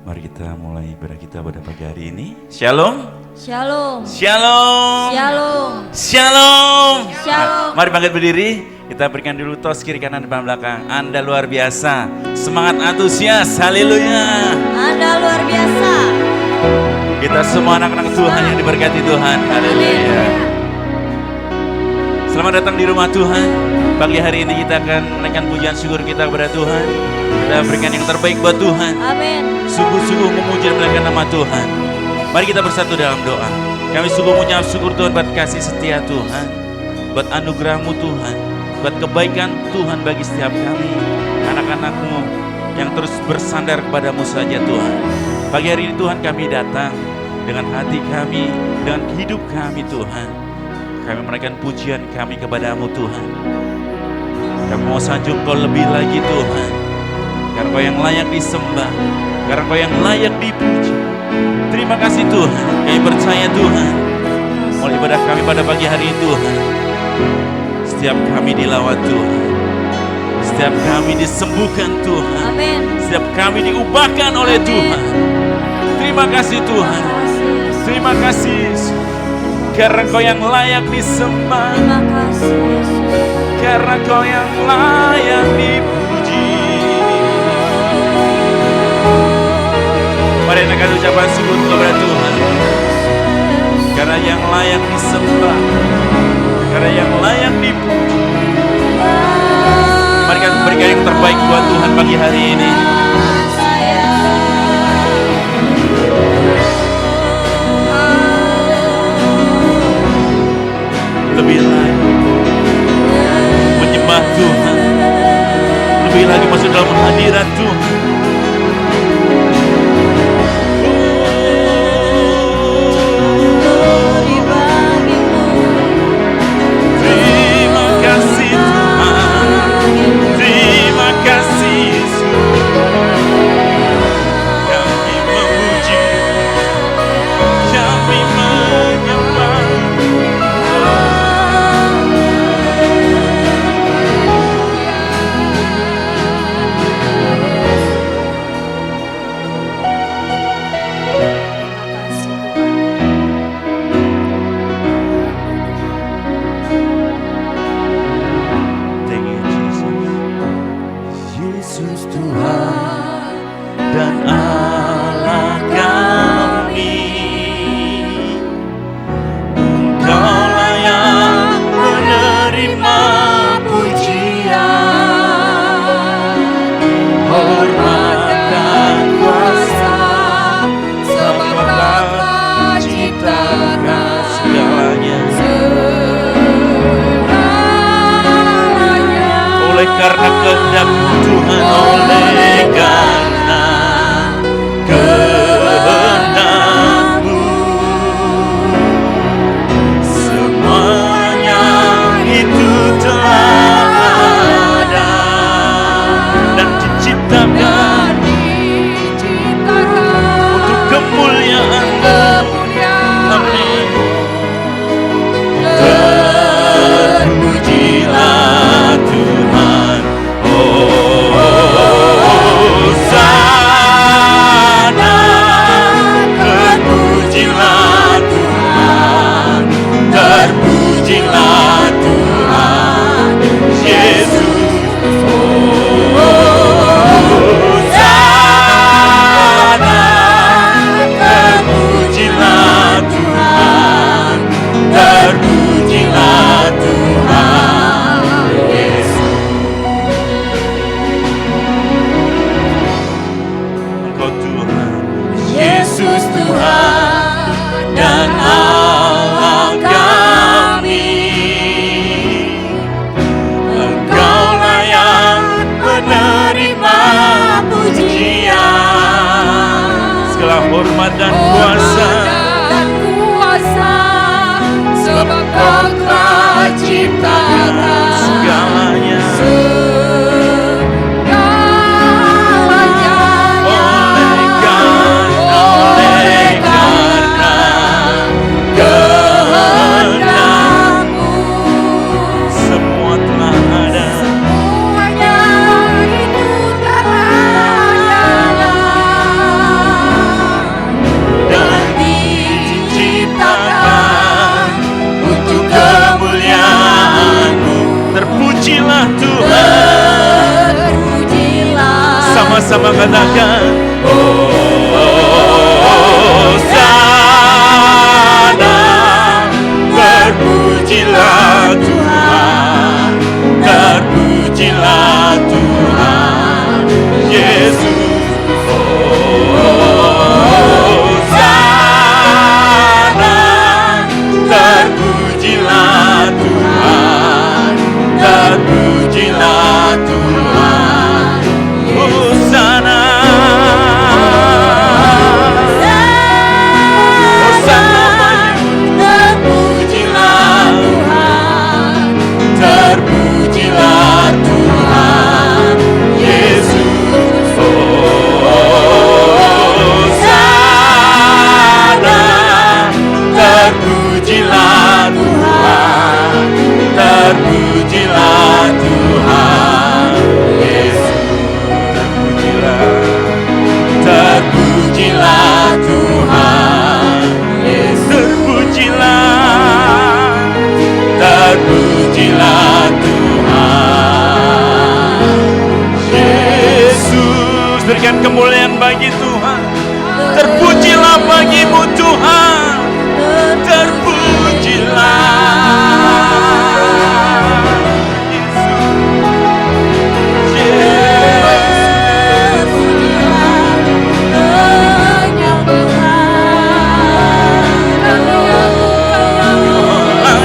Mari kita mulai ibadah kita pada pagi hari ini. Shalom. Shalom. Shalom. Shalom. Shalom. Shalom. Mari bangkit berdiri. Kita berikan dulu tos kiri kanan depan belakang. Anda luar biasa. Semangat antusias. Haleluya. Anda luar biasa. Kita semua anak-anak Tuhan yang diberkati Tuhan. Haleluya. Selamat datang di rumah Tuhan. Pagi hari ini kita akan menaikkan pujian syukur kita kepada Tuhan. Kita berikan yang terbaik buat Tuhan. Amin. Sungguh-sungguh memuji dan memuliakan nama Tuhan. Mari kita bersatu dalam doa. Kami sungguh mengucap syukur Tuhan buat kasih setia Tuhan, buat anugerah-Mu Tuhan, buat kebaikan Tuhan bagi setiap kami, anak-anak-Mu yang terus bersandar kepada-Mu saja Tuhan. Pagi hari ini Tuhan kami datang dengan hati kami, dengan hidup kami Tuhan. Kami menaikkan pujian kami kepada-Mu Tuhan. Kami mau sanjung Kau lebih lagi Tuhan, karena Kau yang layak disembah, karena Kau yang layak dipuji. Terima kasih Tuhan, kami percaya Tuhan, mulai ibadah kami pada pagi hari ini Tuhan, setiap kami dilawat Tuhan, setiap kami disembuhkan Tuhan, Amin. setiap kami diubahkan oleh Tuhan. Terima kasih Tuhan, terima kasih Yesus, karena Kau yang layak disembah, Terima kasih Yesus. karena Kau yang layak dipuji. Mari kita ucapan syukur kepada Tuhan, karena yang layak disembah, karena yang layak dipuji. Mari kita berikan yang terbaik buat Tuhan pagi hari ini. Lebih lagi menyembah Tuhan, lebih lagi masuk dalam hadirat Tuhan. Karena kehendak Tuhan, oleh karena kehendak-Mu, semuanya itu telah ada dan diciptakan untuk kemuliaan-Mu. Amin. Terpujilah Tuhan. Hormat dan kuasa, sebab Kau telah ciptakan segalanya. Oleh karena kehendak-Mu, semua telah ada. Semuanya itu telah ada. Terpujilah Tuhan. Terpujilah. Sama-sama katakan, Hosana. Terpujilah Tuhan. Terpujilah Tuhan Yesus. Hosana. Terpujilah Tuhan. Terpujilah Tuhan. Hosana. Hosana bagimu. Terpujilah Tuhan. Terpujilah Tuhan Yesus. Hosana. Terpujilah Tuhan. Terpujilah Tuhan Yesus. Terpujilah Tuhan Yesus. Terpujilah Tuhan Yesus. Berikan kemuliaan bagi Tuhan. Terpujilah bagimu Tuhan. Terpujilah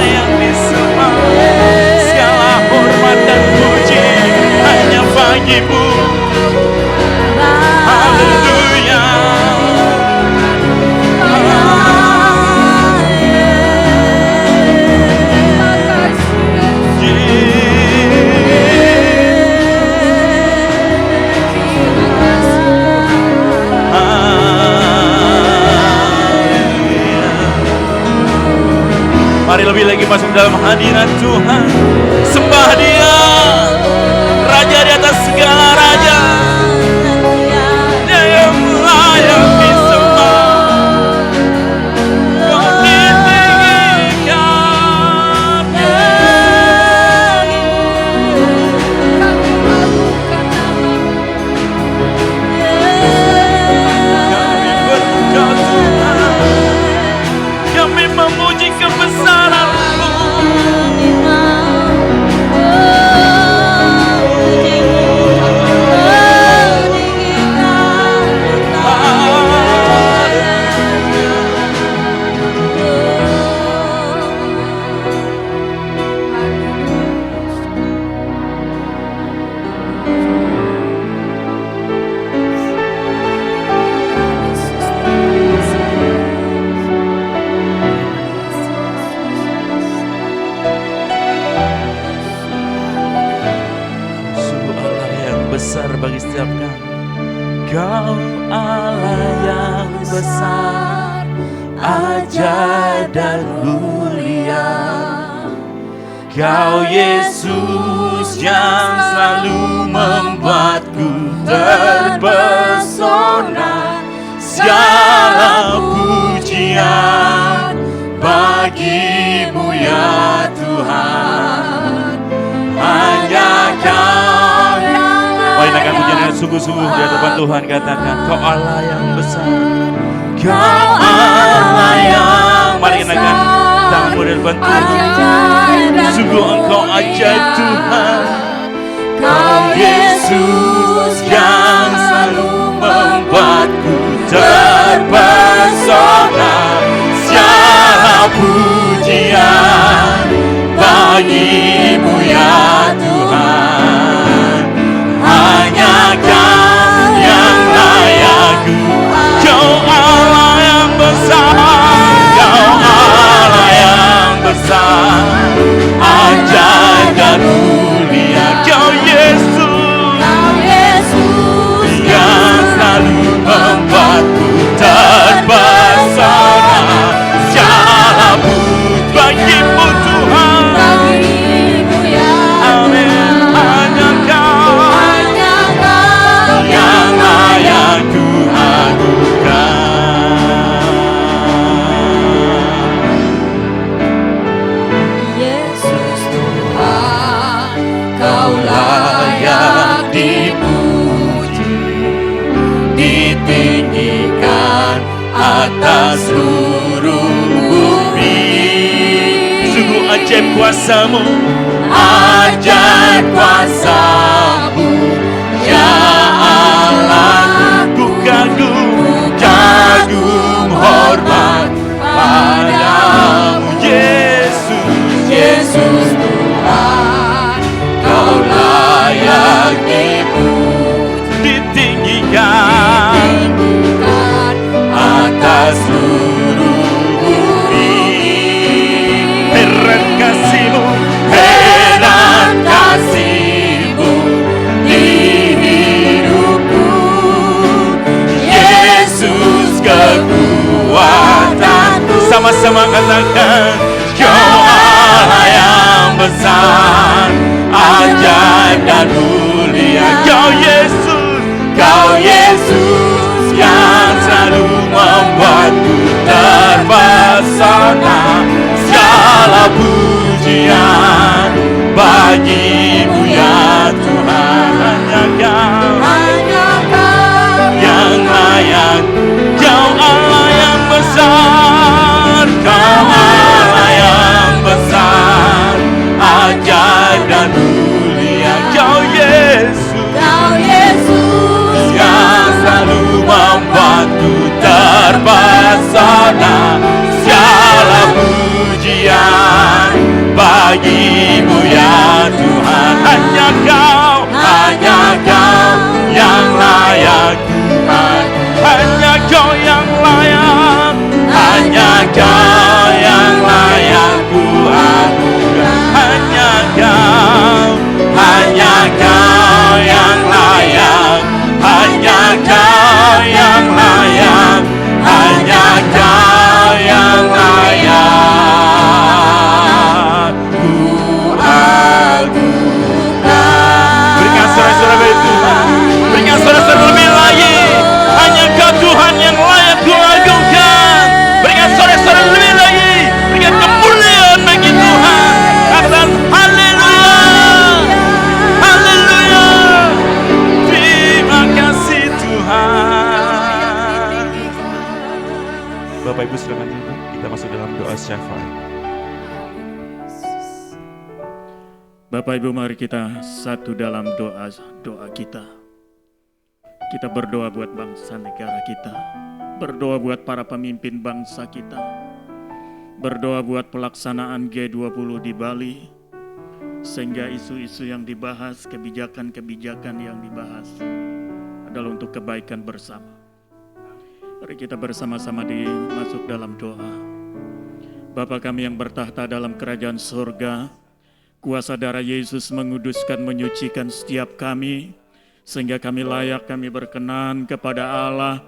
yang disembah. Segala hormat dan puji hanya bagimu. Haleluya. Mari lebih lagi masuk dalam hadirat Tuhan. Sembah Dia, Raja di atas segala raja. Dia yang layak disembah. Kau ditinggikan. Kami berdoa Tuhan. Kami memuji kebesaran-Mu. Sungguh Allah yang besar bagi setiap kami. Kau Allah yang besar, ajaib dan mulia. Kau Yesus yang selalu membuatku terpesona. Segala pujian bagimu ya Tuhan. Hanya Kau yang akan pujian dengan sungguh-sungguh di hadapan Tuhan. Katakan, Kau Allah yang besar. Kau Allah yang mari kenakan tanganmu di hadapan Tuhan. Sungguh Engkau ajaib Tuhan. Kau Yesus yang selalu membuatku terpesona. Segala pujian bagimu ya Tuhan. Hanya Kau yang layak. Kau Allah yang besar. Kau Allah yang besar, ajaib dan mulia. Kau Yesus yang selalu membuatku terpesona. Segala puji bagimu Tuhan. Amin. Hanya Kau yang layak ku adukan. Yesus Tuhan. atas seluruh bumi. Sungguh ajaib kuasa-Mu, ajaib kuasa-Mu, ya Allah. ku kagum hormat padamu. Yesus Tuhan, Kau layak ditinggikan atas seluruh bumi. Heran kasih-Mu di hidupku. Yesus kekuatanku. Sama-sama katakan, Kau Allah yang besar, ajaib dan mulia. Kau Yesus yang selalu membuatku terpesona. Segala pujian bagi-Mu ya Tuhan. Hanya Kau yang layak. Kau Allah yang besar, Kau Allah yang besar, ajaib dan mulia. Kau Yesus yang selalu membuatku terpesona. Segala pujian bagi-Mu ya Tuhan. Hanya Kau yang layak Tuhan. Hanya Kau yang layak. Hanya Kau yang layak ku anugerah. Hanya Kau yang layak. Hanya Kau yang layak. Hanya Kau yang layak ku agungkan. Berikan suara-suara bagi Tuhan. Berikan suara-suara lebih lagi. Hanya Kau Tuhan yang layak ku agungkan. Berikan suara-suara lebih lagi. Berikan kemuliaan bagi Tuhan. Katakan haleluya. Haleluya. Terima kasih Tuhan. Bapak Ibu silakan duduk. Kita masuk dalam doa syafaat. Bapak Ibu, mari kita satu dalam doa kita. Kita berdoa buat bangsa negara kita. Berdoa buat para pemimpin bangsa kita. Berdoa buat pelaksanaan G20 di Bali. Sehingga isu-isu yang dibahas, kebijakan-kebijakan yang dibahas adalah untuk kebaikan bersama. Mari kita bersama-sama masuk dalam doa. Bapa kami yang bertahta dalam kerajaan surga, kuasa darah Yesus menguduskan, menyucikan setiap kami, sehingga kami layak, kami berkenan kepada Allah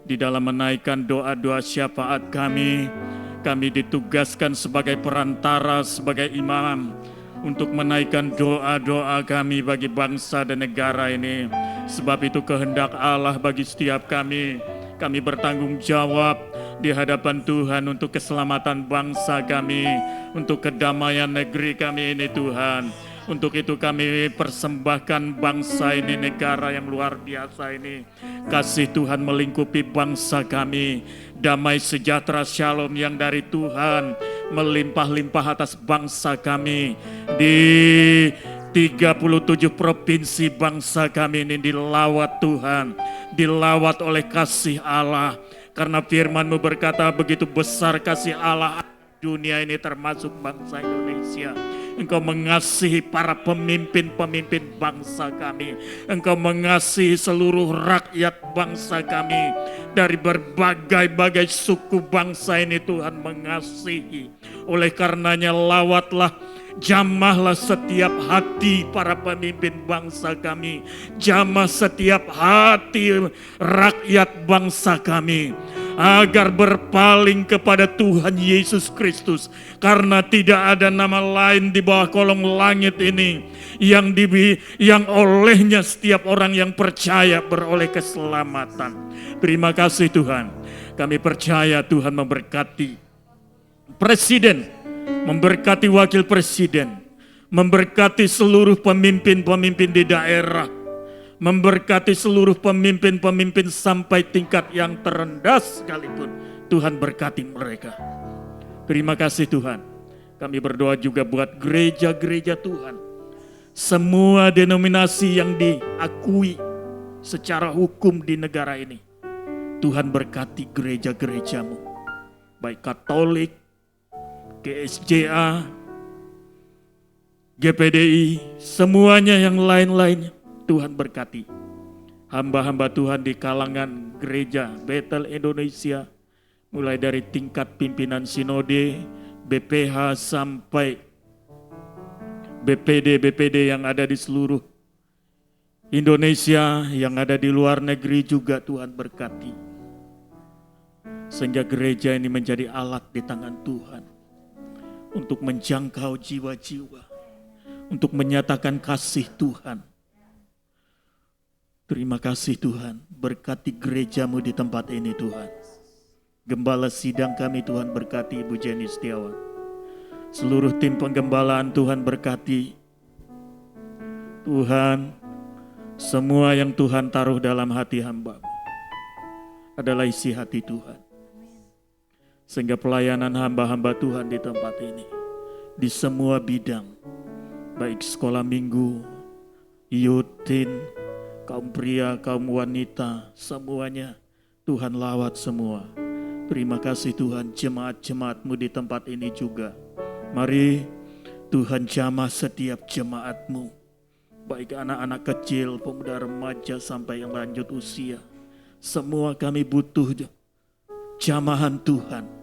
di dalam menaikkan doa-doa syafaat kami. Kami ditugaskan sebagai perantara, sebagai imam, untuk menaikkan doa-doa kami bagi bangsa dan negara ini. Sebab itu kehendak Allah bagi setiap kami. Kami bertanggung jawab di hadapan Tuhan untuk keselamatan bangsa kami, untuk kedamaian negeri kami ini Tuhan. Untuk itu kami persembahkan bangsa ini, negara yang luar biasa ini. Kasih Tuhan melingkupi bangsa kami. Damai sejahtera shalom yang dari Tuhan melimpah-limpah atas bangsa kami. Di 37 provinsi bangsa kami ini dilawat Tuhan. Dilawat oleh kasih Allah. Karena firman-Mu berkata begitu besar kasih Allah dunia ini termasuk bangsa Indonesia. Engkau mengasihi para pemimpin-pemimpin bangsa kami. Engkau mengasihi seluruh rakyat bangsa kami. Dari berbagai-bagai suku bangsa ini Tuhan mengasihi. Oleh karenanya lawatlah, jamahlah setiap hati para pemimpin bangsa kami. Jamah setiap hati rakyat bangsa kami. Agar berpaling kepada Tuhan Yesus Kristus. Karena tidak ada nama lain di bawah kolong langit ini yang olehnya setiap orang yang percaya beroleh keselamatan. Terima kasih Tuhan. Kami percaya Tuhan memberkati Presiden, memberkati Wakil Presiden, memberkati seluruh pemimpin-pemimpin di daerah. memberkati seluruh pemimpin-pemimpin sampai tingkat yang terendah sekalipun. Tuhan berkati mereka. Terima kasih Tuhan. Kami berdoa juga buat gereja-gereja Tuhan. Semua denominasi yang diakui secara hukum di negara ini. Tuhan berkati gereja-gerejamu. Baik Katolik, GSJA, GPDI, semuanya yang lain-lainnya. Tuhan berkati. Hamba-hamba Tuhan di kalangan gereja Bethel Indonesia, mulai dari tingkat pimpinan sinode, BPH sampai BPD yang ada di seluruh Indonesia, yang ada di luar negeri juga Tuhan berkati. Sehingga gereja ini menjadi alat di tangan Tuhan untuk menjangkau jiwa-jiwa, untuk menyatakan kasih Tuhan. Terima kasih Tuhan, berkati gerejamu di tempat ini Tuhan. Gembala sidang kami Tuhan berkati Ibu Jenny Setiawan. Seluruh tim penggembalaan Tuhan berkati. Tuhan, semua yang Tuhan taruh dalam hati hamba-Mu adalah isi hati Tuhan. Sehingga pelayanan hamba-hamba Tuhan di tempat ini, di semua bidang, baik sekolah minggu, youth-teen, kaum pria, kaum wanita, semuanya Tuhan lawat semua. Terima kasih Tuhan, jemaat-jemaat-Mu di tempat ini juga. Mari Tuhan jamah setiap jemaat-Mu, baik anak-anak kecil, pemuda remaja sampai yang lanjut usia. Semua kami butuh jamahan Tuhan.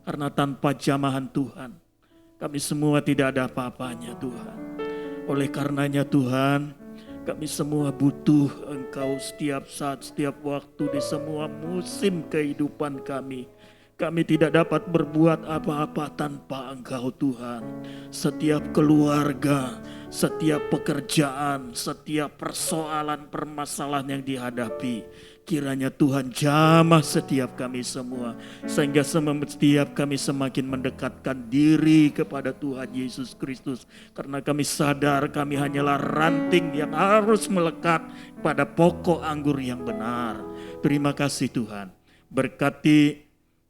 Karena tanpa jamahan Tuhan, kami semua tidak ada apa-apanya Tuhan. Oleh karenanya Tuhan, kami semua butuh Engkau setiap saat, setiap waktu, di semua musim kehidupan kami. Kami tidak dapat berbuat apa-apa tanpa Engkau Tuhan. Setiap keluarga, setiap pekerjaan, setiap persoalan, permasalahan yang dihadapi, kiranya Tuhan jamah setiap kami semua. Sehingga setiap kami semakin mendekatkan diri kepada Tuhan Yesus Kristus. Karena kami sadar kami hanyalah ranting yang harus melekat pada pokok anggur yang benar. Terima kasih Tuhan. Berkati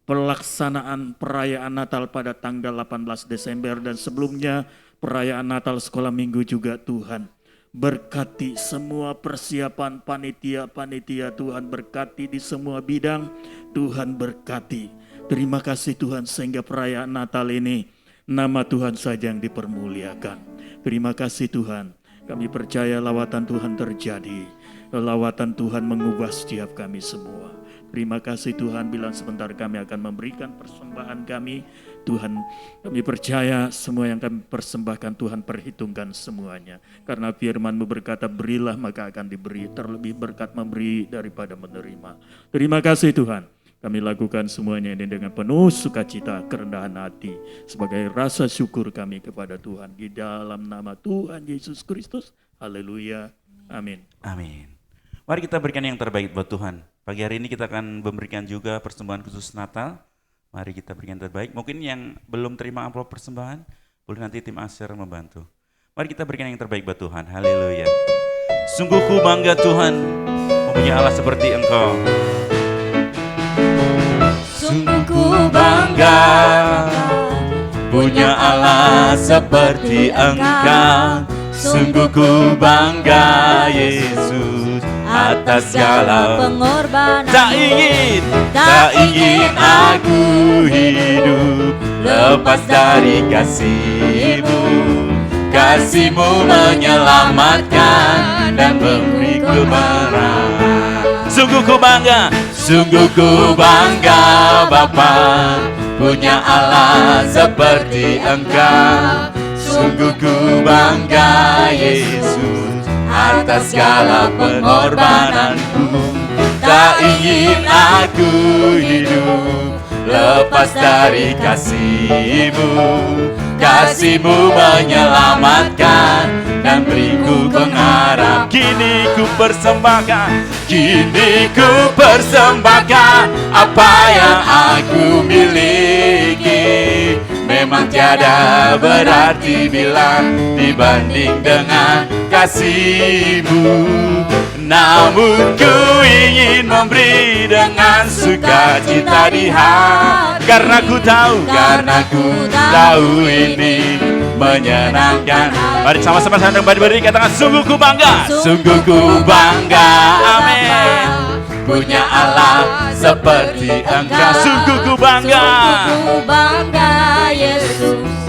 pelaksanaan perayaan Natal pada tanggal 18 Desember dan sebelumnya perayaan Natal sekolah minggu juga Tuhan. Berkati semua persiapan panitia-panitia Tuhan, berkati di semua bidang Tuhan berkati. Terima kasih Tuhan sehingga perayaan Natal ini nama Tuhan saja yang dipermuliakan. Terima kasih Tuhan, kami percaya lawatan Tuhan terjadi. Lawatan Tuhan mengubah setiap kami semua. Terima kasih Tuhan, bila sebentar kami akan memberikan persembahan kami. Tuhan, kami percaya semua yang kami persembahkan Tuhan perhitungkan semuanya. Karena firman-Mu berkata, berilah maka akan diberi, terlebih berkat memberi daripada menerima. Terima kasih Tuhan, kami lakukan semuanya ini dengan penuh sukacita, kerendahan hati, sebagai rasa syukur kami kepada Tuhan. Di dalam nama Tuhan Yesus Kristus, haleluya, amin. Amin. Mari kita berikan yang terbaik buat Tuhan. Pagi hari ini kita akan memberikan juga persembahan khusus Natal. Mari kita berikan yang terbaik. Mungkin yang belum terima amplop persembahan, boleh nanti tim Aser membantu. Mari kita berikan yang terbaik buat Tuhan. Haleluya. Sungguh ku bangga Tuhan, mempunyai Allah seperti Engkau. Sungguh ku bangga punya Allah seperti Engkau. Sungguh ku bangga Yesus atas segala pengorbanan. Tak ingin aku hidup lepas dari kasih-Mu. Kasih-Mu menyelamatkan dan memberi kemenangan. Sungguh ku bangga Bapa punya Allah seperti Engkau. Sungguh ku bangga Yesus atas segala pengorbananku. Tak ingin aku hidup lepas dari kasih-Mu. Kasih-Mu menyelamatkan dan beriku pengharapan. Kini ku persembahkan apa yang aku miliki. Memang tiada berarti bila dibanding dengan kasih-Mu. namun ku ingin memberi dengan sukacita di hati. Karena ku tahu ini menyenangkan. Mari sama-sama sandang berdiri katakan sungguh ku bangga. Sungguh ku bangga, Amin. punya Allah seperti Engkau. Sungguh ku bangga. Sungguh ku bangga Yesus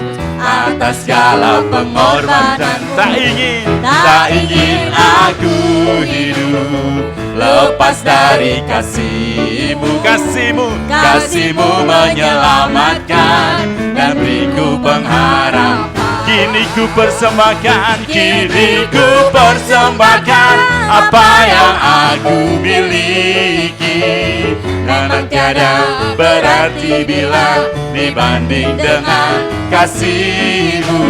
Atas segala pengorbanan, Tak ingin aku hidup lepas dari kasih-Mu. Kasih-Mu menyelamatkan dan beriku pengharapan. Kini ku persembahkan. Apa yang aku miliki, karena tiada berarti bila dibanding dengan kasih-Mu.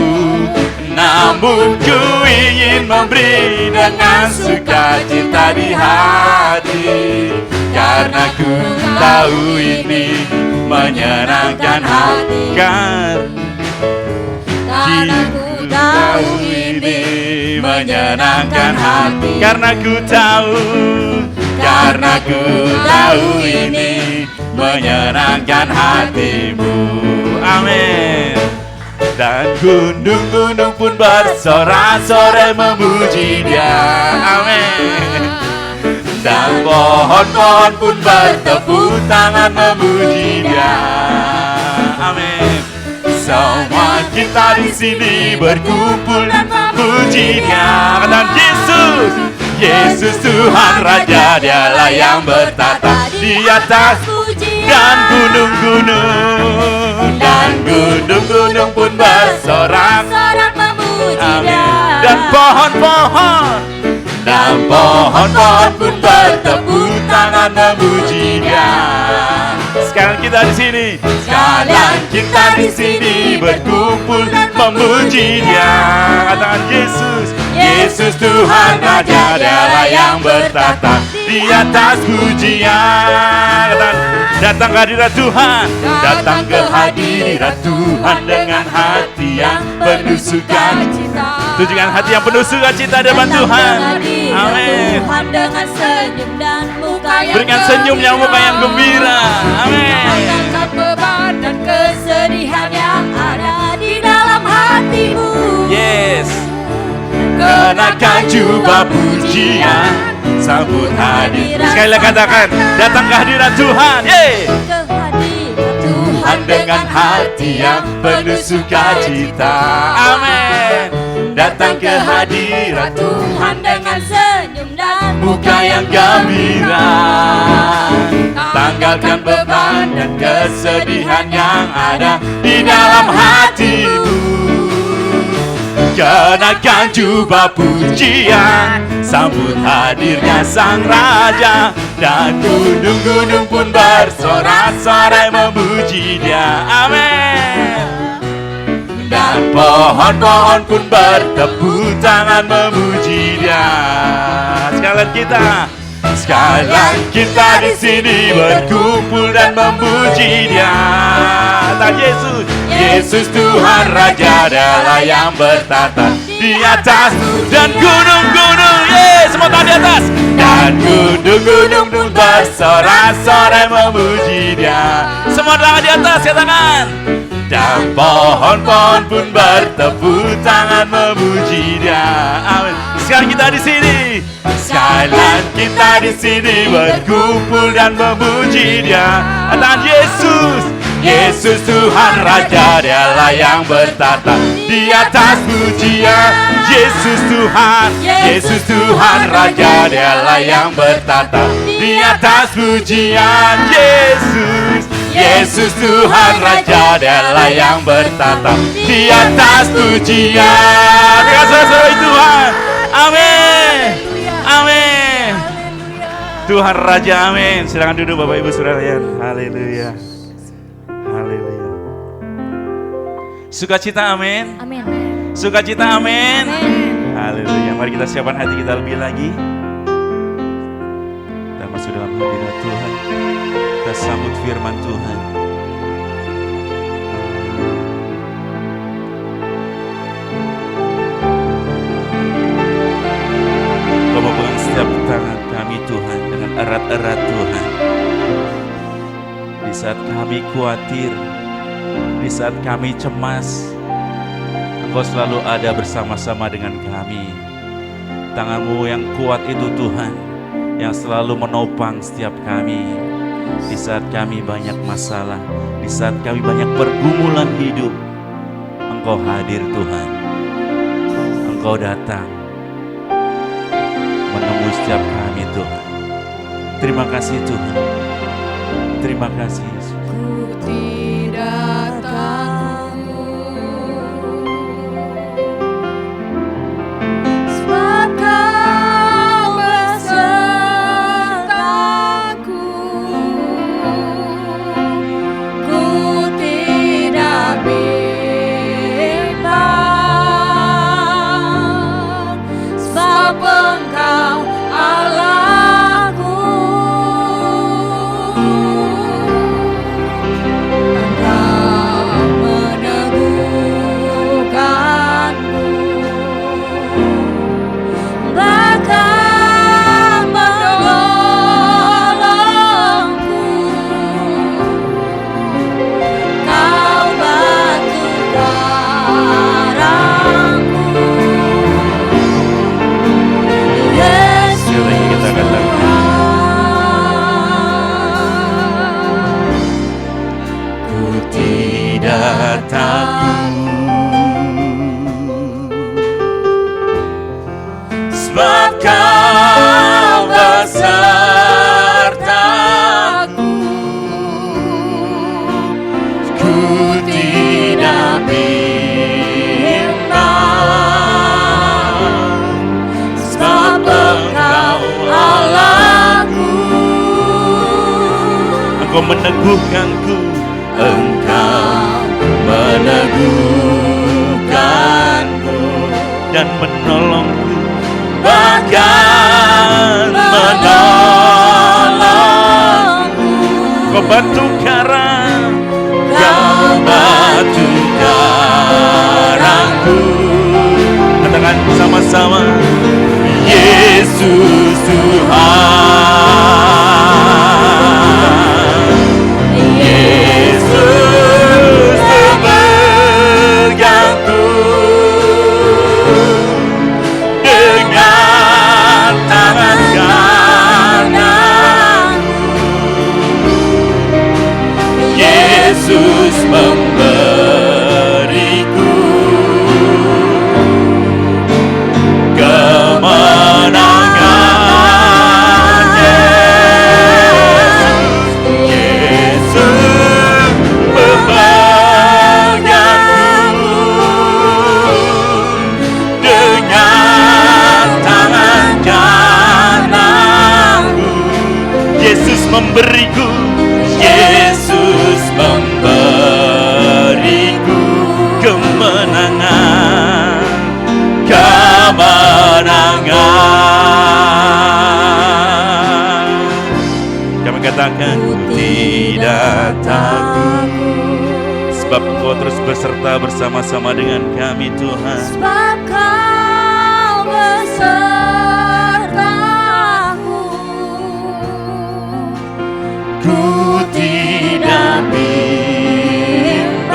Namun ku ingin memberi dengan sukacita di hati, karena ku tahu ini menyenangkan hati. Karena ku tahu ini menyenangkan hati. Karena ku tahu ini menyenangkan hatimu. Amin. Dan gunung-gunung pun bersorak-sorai memuji Dia. Amin. Dan pohon-pohon pun bertepuk tangan memuji Dia. Amin. Semua kita di sini berkumpul dan memuji Dia. Dan Yesus, Yesus Tuhan Raja, Dialah yang bertata di atas dan gunung-gunung pun bersorak. Sorak memuji Amin. Dia. dan pohon-pohon pun bertepuk tangan memuji Dia. Sekarang kita di sini. Sekalian kita di sini berkumpul dan memuji Dia. Katakan Yesus, Yesus Tuhan Raja, Dialah yang bertata di atas pujian. katakan datang ke hadirat Tuhan. Datang ke hadirat Tuhan dengan hati yang penuh sukacita. Tunjukkan hati yang penuh sukacita di depan Tuhan. Amin. Tuhan dengan senyum dan muka yang Berikan senyumnya muka yang gembira. Amin. Angkat beban dan kesedihan yang ada di dalam hatimu. Yes. Kenakan jubah pujian, sambut hadirat Sekali lagi katakan, datang ke hadirat Tuhan. Yeay. Ke hadirat Tuhan dengan hati yang penuh sukacita. Amin. Datang ke hadirat Tuhan dengan senyum dan muka yang gembira. Tanggalkan beban dan kesedihan yang ada di dalam hatimu. Kenakan jubah pujian, sambut hadirnya Sang Raja. Dan gunung-gunung pun bersorak-sorai memuji Dia. Amin. Dan pohon-pohon pun bertepuk tangan memuji Dia. Sekalian kita di sini berkumpul dan memuji Dia. Kata Yesus, Yesus Tuhan Raja, Dialah yang bertata di atas dan gunung-gunung, semua tangan di atas. dan gunung-gunung pun bersorak-sorai memuji Dia. Semua tangan di atas, katakan. Dan pohon-pohon pun bertepuk tangan memuji Dia. Amin. Sekarang kita di sini. Sekalian kita di sini berkumpul dan memuji Dia. Katakan Yesus, Yesus Tuhan Raja, Dialah yang bertata di atas pujian. Yesus Tuhan Raja, Dialah yang bertata di atas pujian. Yesus Tuhan Raja, Dialah yang bertata di atas pujian. terima kasih Tuhan. Amin. Amin. Tuhan Raja, amin. Silakan duduk Bapak Ibu Saudara. Haleluya. Haleluya. Sukacita, amin. Amin. Sukacita, amin. Amin. Haleluya. Mari kita siapkan hati kita lebih lagi. Kita masuk dalam hadirat Tuhan. Kita sambut firman Tuhan. Kau mau pegang setiap tangan erat Tuhan. Di saat kami khawatir, di saat kami cemas, Engkau selalu ada bersama-sama dengan kami. Tangan-Mu yang kuat itu Tuhan, yang selalu menopang setiap kami. Di saat kami banyak masalah, di saat kami banyak pergumulan hidup, Engkau hadir Tuhan. Engkau datang menemui setiap kami Tuhan. Terima kasih Tuhan. Terima kasih Yesus. Ku tidak takut, sebab Kau besertaku. Ku tidak bimbang, sebab Engkau Allahku. Sebab Kau besertaku. Ku tidak bimbang, sebab Engkau Allahku. Engkau meneguhkanku, Engkau meneguhkanku dan menolongku, bahkan menolongku. Kau batu karang, Kau batu karangku. katakan sama-sama, Yesus Tuhan. Yesus pemegangku dengan tangan kananku. Yesus memberiku kemenangan. Yesus memegangku dengan tangan kananku. Yesus memberiku, Yesus memberiku kemenangan. kemenangan. Kami katakan, Ku tidak takut, sebab Engkau terus beserta bersama-sama dengan kami Tuhan. Sebab Kau besertaku. ku tidak bimbang,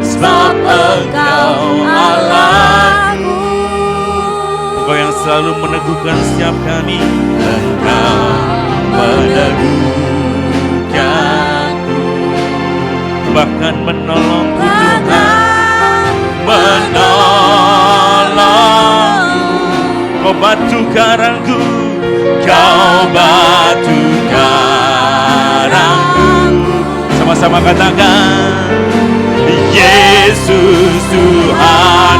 sebab Engkau Allahku. Engkau yang selalu meneguhkan setiap kami. Engkau meneguhkanku, Bahkan menolongku Tuhan. menolongku. Kau batu karangku, Kau batu karangku. sama-sama katakan, Yesus Tuhan.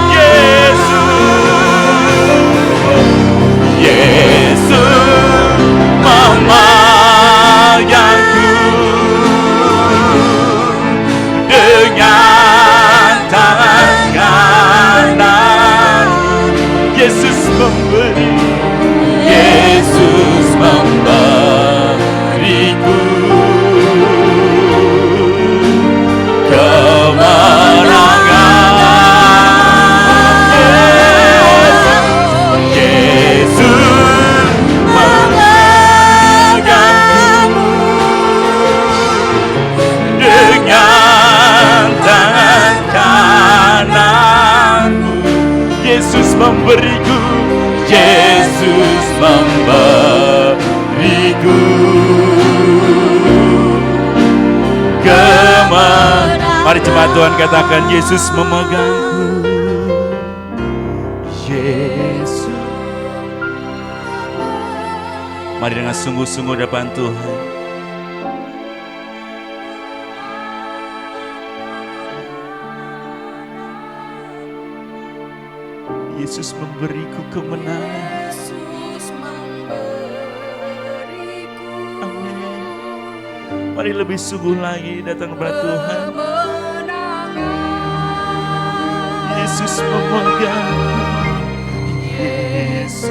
Yesus memayangku dengan tangan kanan. Yesus memberi, Yesus memberiku kemenangan. memberiku, Yesus memberiku kemenangan. Mari cepat Tuhan katakan, Yesus memegangku. Yesus. Mari dengan sungguh-sungguh depan Tuhan. Yesus memberiku kemenangan. Amin. Mari lebih sungguh lagi datang kepada Tuhan. Yesus memegangku. Yesus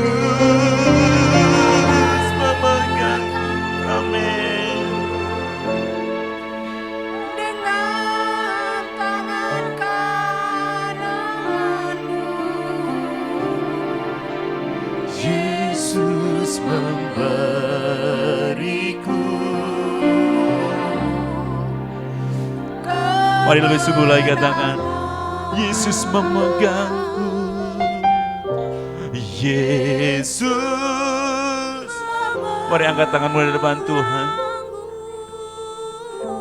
memegangku. Amin. Dengan tangan kananmu, Yesus memberiku. Mari lebih sungguh lagi katakan, Yesus memegangku. Yesus. Mari angkat tanganmu di depan Tuhan.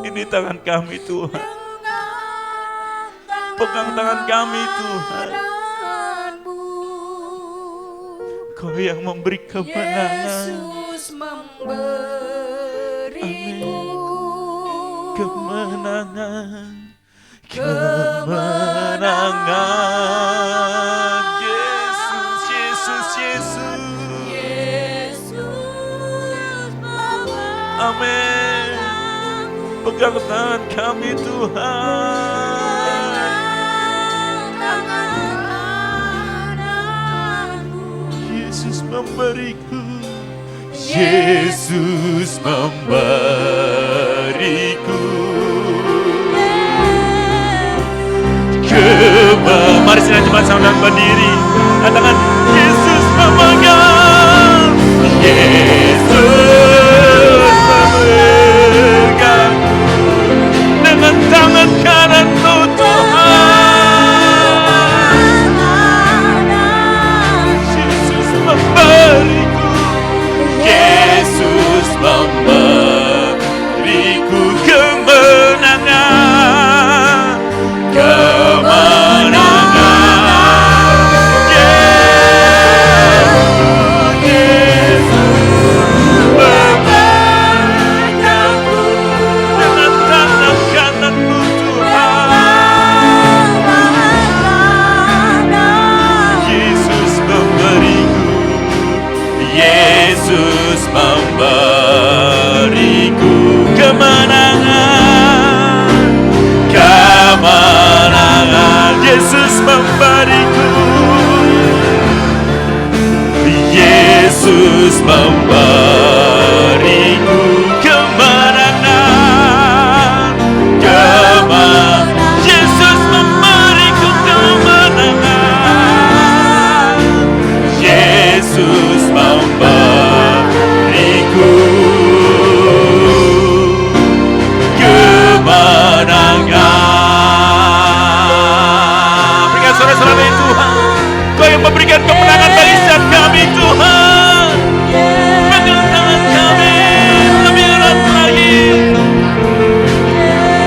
Ini tangan kami Tuhan. Pegang tangan kami Tuhan. Kau yang memberi kemenangan. Yesus memberiku Kemenangan. Kemenangan. Yesus, Yesus, Yesus. Yesus Amin. Pegang tangan kami Tuhan. Yesus memberiku. Yesus memberiku kemenangan. Mari silakan cepat sama berdiri. Katakan, Yesus memegang. Yesus memegang dengan tangan kananmu Tuhan. Yesus memberiku. Yesus memberiku kemenangan. Kemenangan. Yesus memberiku dengan tangan kananmu Tuhan. Yesus memberiku. Yesus memberiku kemenangan. Kemenangan. Yesus memberiku. Yesus memberiku kemenangan. Kemenangan. Yesus memberiku kemenangan. Yesus memberiku kemenangan. Berikan sorak-sorai bagi Tuhan. Kau yang memberikan kemenangan bagi setiap kami Tuhan. Pegang tangan kami lebih erat lagi.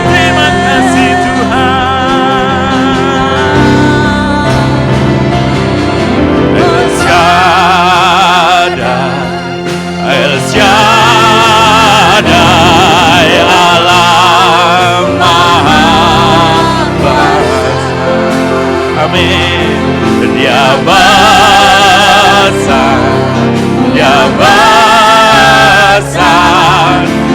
Terima kasih Tuhan. El Shaddai, El Shaddai, Allah Maha Kuasa. Amin. Dia besar,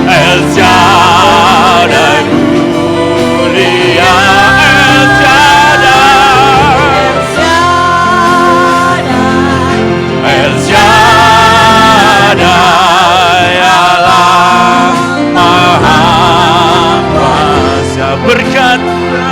El Shaddai mulia, El Shaddai, El Shaddai, Allah Maha Kuasa. Berkat-Nya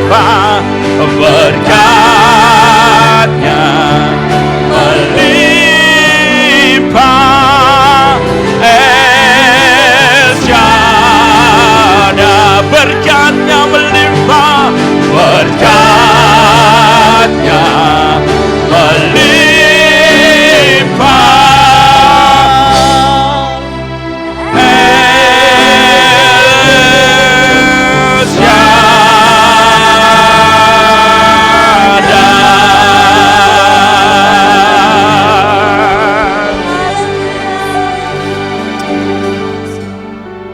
melimpah, berkatnya melimpah. El Shaddai, berkatnya melimpah, berkatnya melimpah. El Shaddai.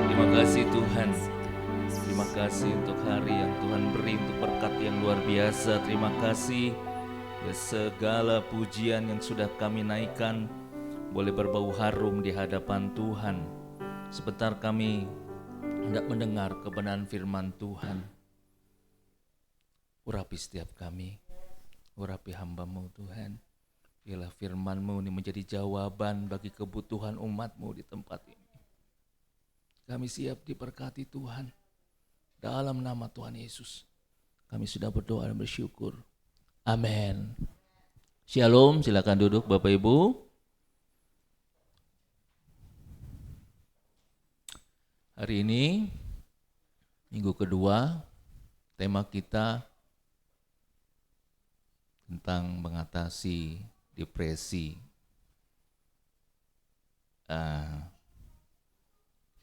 Terima kasih Tuhan. Terima kasih untuk hari yang Tuhan beri, untuk berkat yang luar biasa. Terima kasih ya, segala pujian yang sudah kami naikkan boleh berbau harum di hadapan Tuhan. Sebentar kami hendak mendengar kebenaran firman Tuhan. Urapi setiap kami, urapi hamba-Mu Tuhan. Biarlah firman-Mu ini menjadi jawaban bagi kebutuhan umat-Mu di tempat ini. Kami siap diberkati Tuhan. Dalam nama Tuhan Yesus, kami sudah berdoa dan bersyukur. Amin. Shalom, silakan duduk Bapak Ibu. Hari ini, minggu kedua, tema kita tentang mengatasi depresi.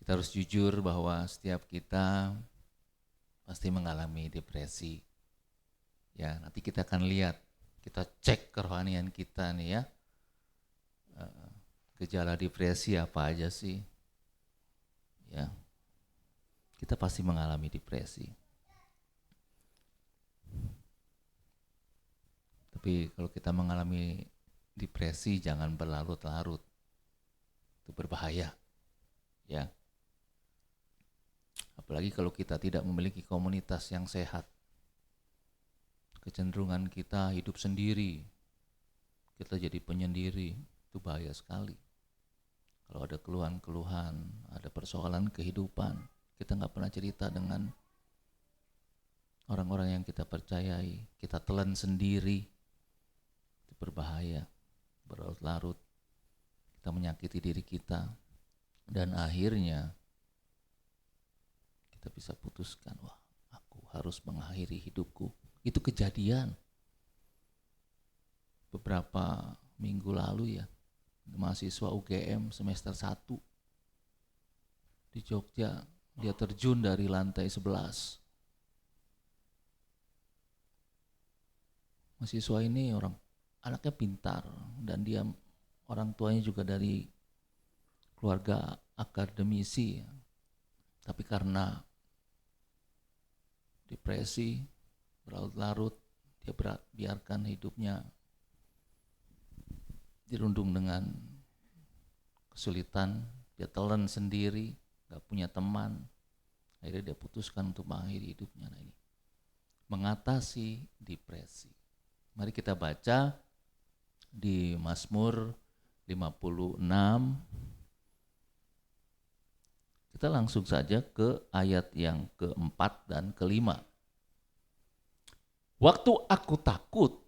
Kita harus jujur bahwa setiap kita pasti mengalami depresi. Ya, nanti kita akan lihat, kita cek kerohanian kita nih ya. Gejala depresi apa aja sih? Ya. Kita pasti mengalami depresi. Tapi kalau kita mengalami depresi jangan berlarut-larut. Itu berbahaya. Ya. Apalagi kalau kita tidak memiliki komunitas yang sehat. Kecenderungan kita hidup sendiri. Kita jadi penyendiri, itu bahaya sekali. Kalau ada keluhan-keluhan, ada persoalan kehidupan, kita nggak pernah cerita dengan orang-orang yang kita percayai, kita telan sendiri, itu berbahaya, berlarut-larut, kita menyakiti diri kita, dan akhirnya kita bisa putuskan, wah aku harus mengakhiri hidupku. Itu kejadian beberapa minggu lalu ya, mahasiswa UGM semester 1 di Jogja, dia terjun dari lantai 11. Mahasiswa ini anaknya pintar dan dia orang tuanya juga dari keluarga akademisi, tapi karena depresi berlarut-larut, dia biarkan hidupnya dirundung dengan kesulitan, dia telan sendiri, gak punya teman, akhirnya dia putuskan untuk mengakhiri hidupnya. Nah ini, mengatasi depresi. Mari kita baca di Mazmur 56, kita langsung saja ke ayat yang keempat dan kelima. Waktu aku takut,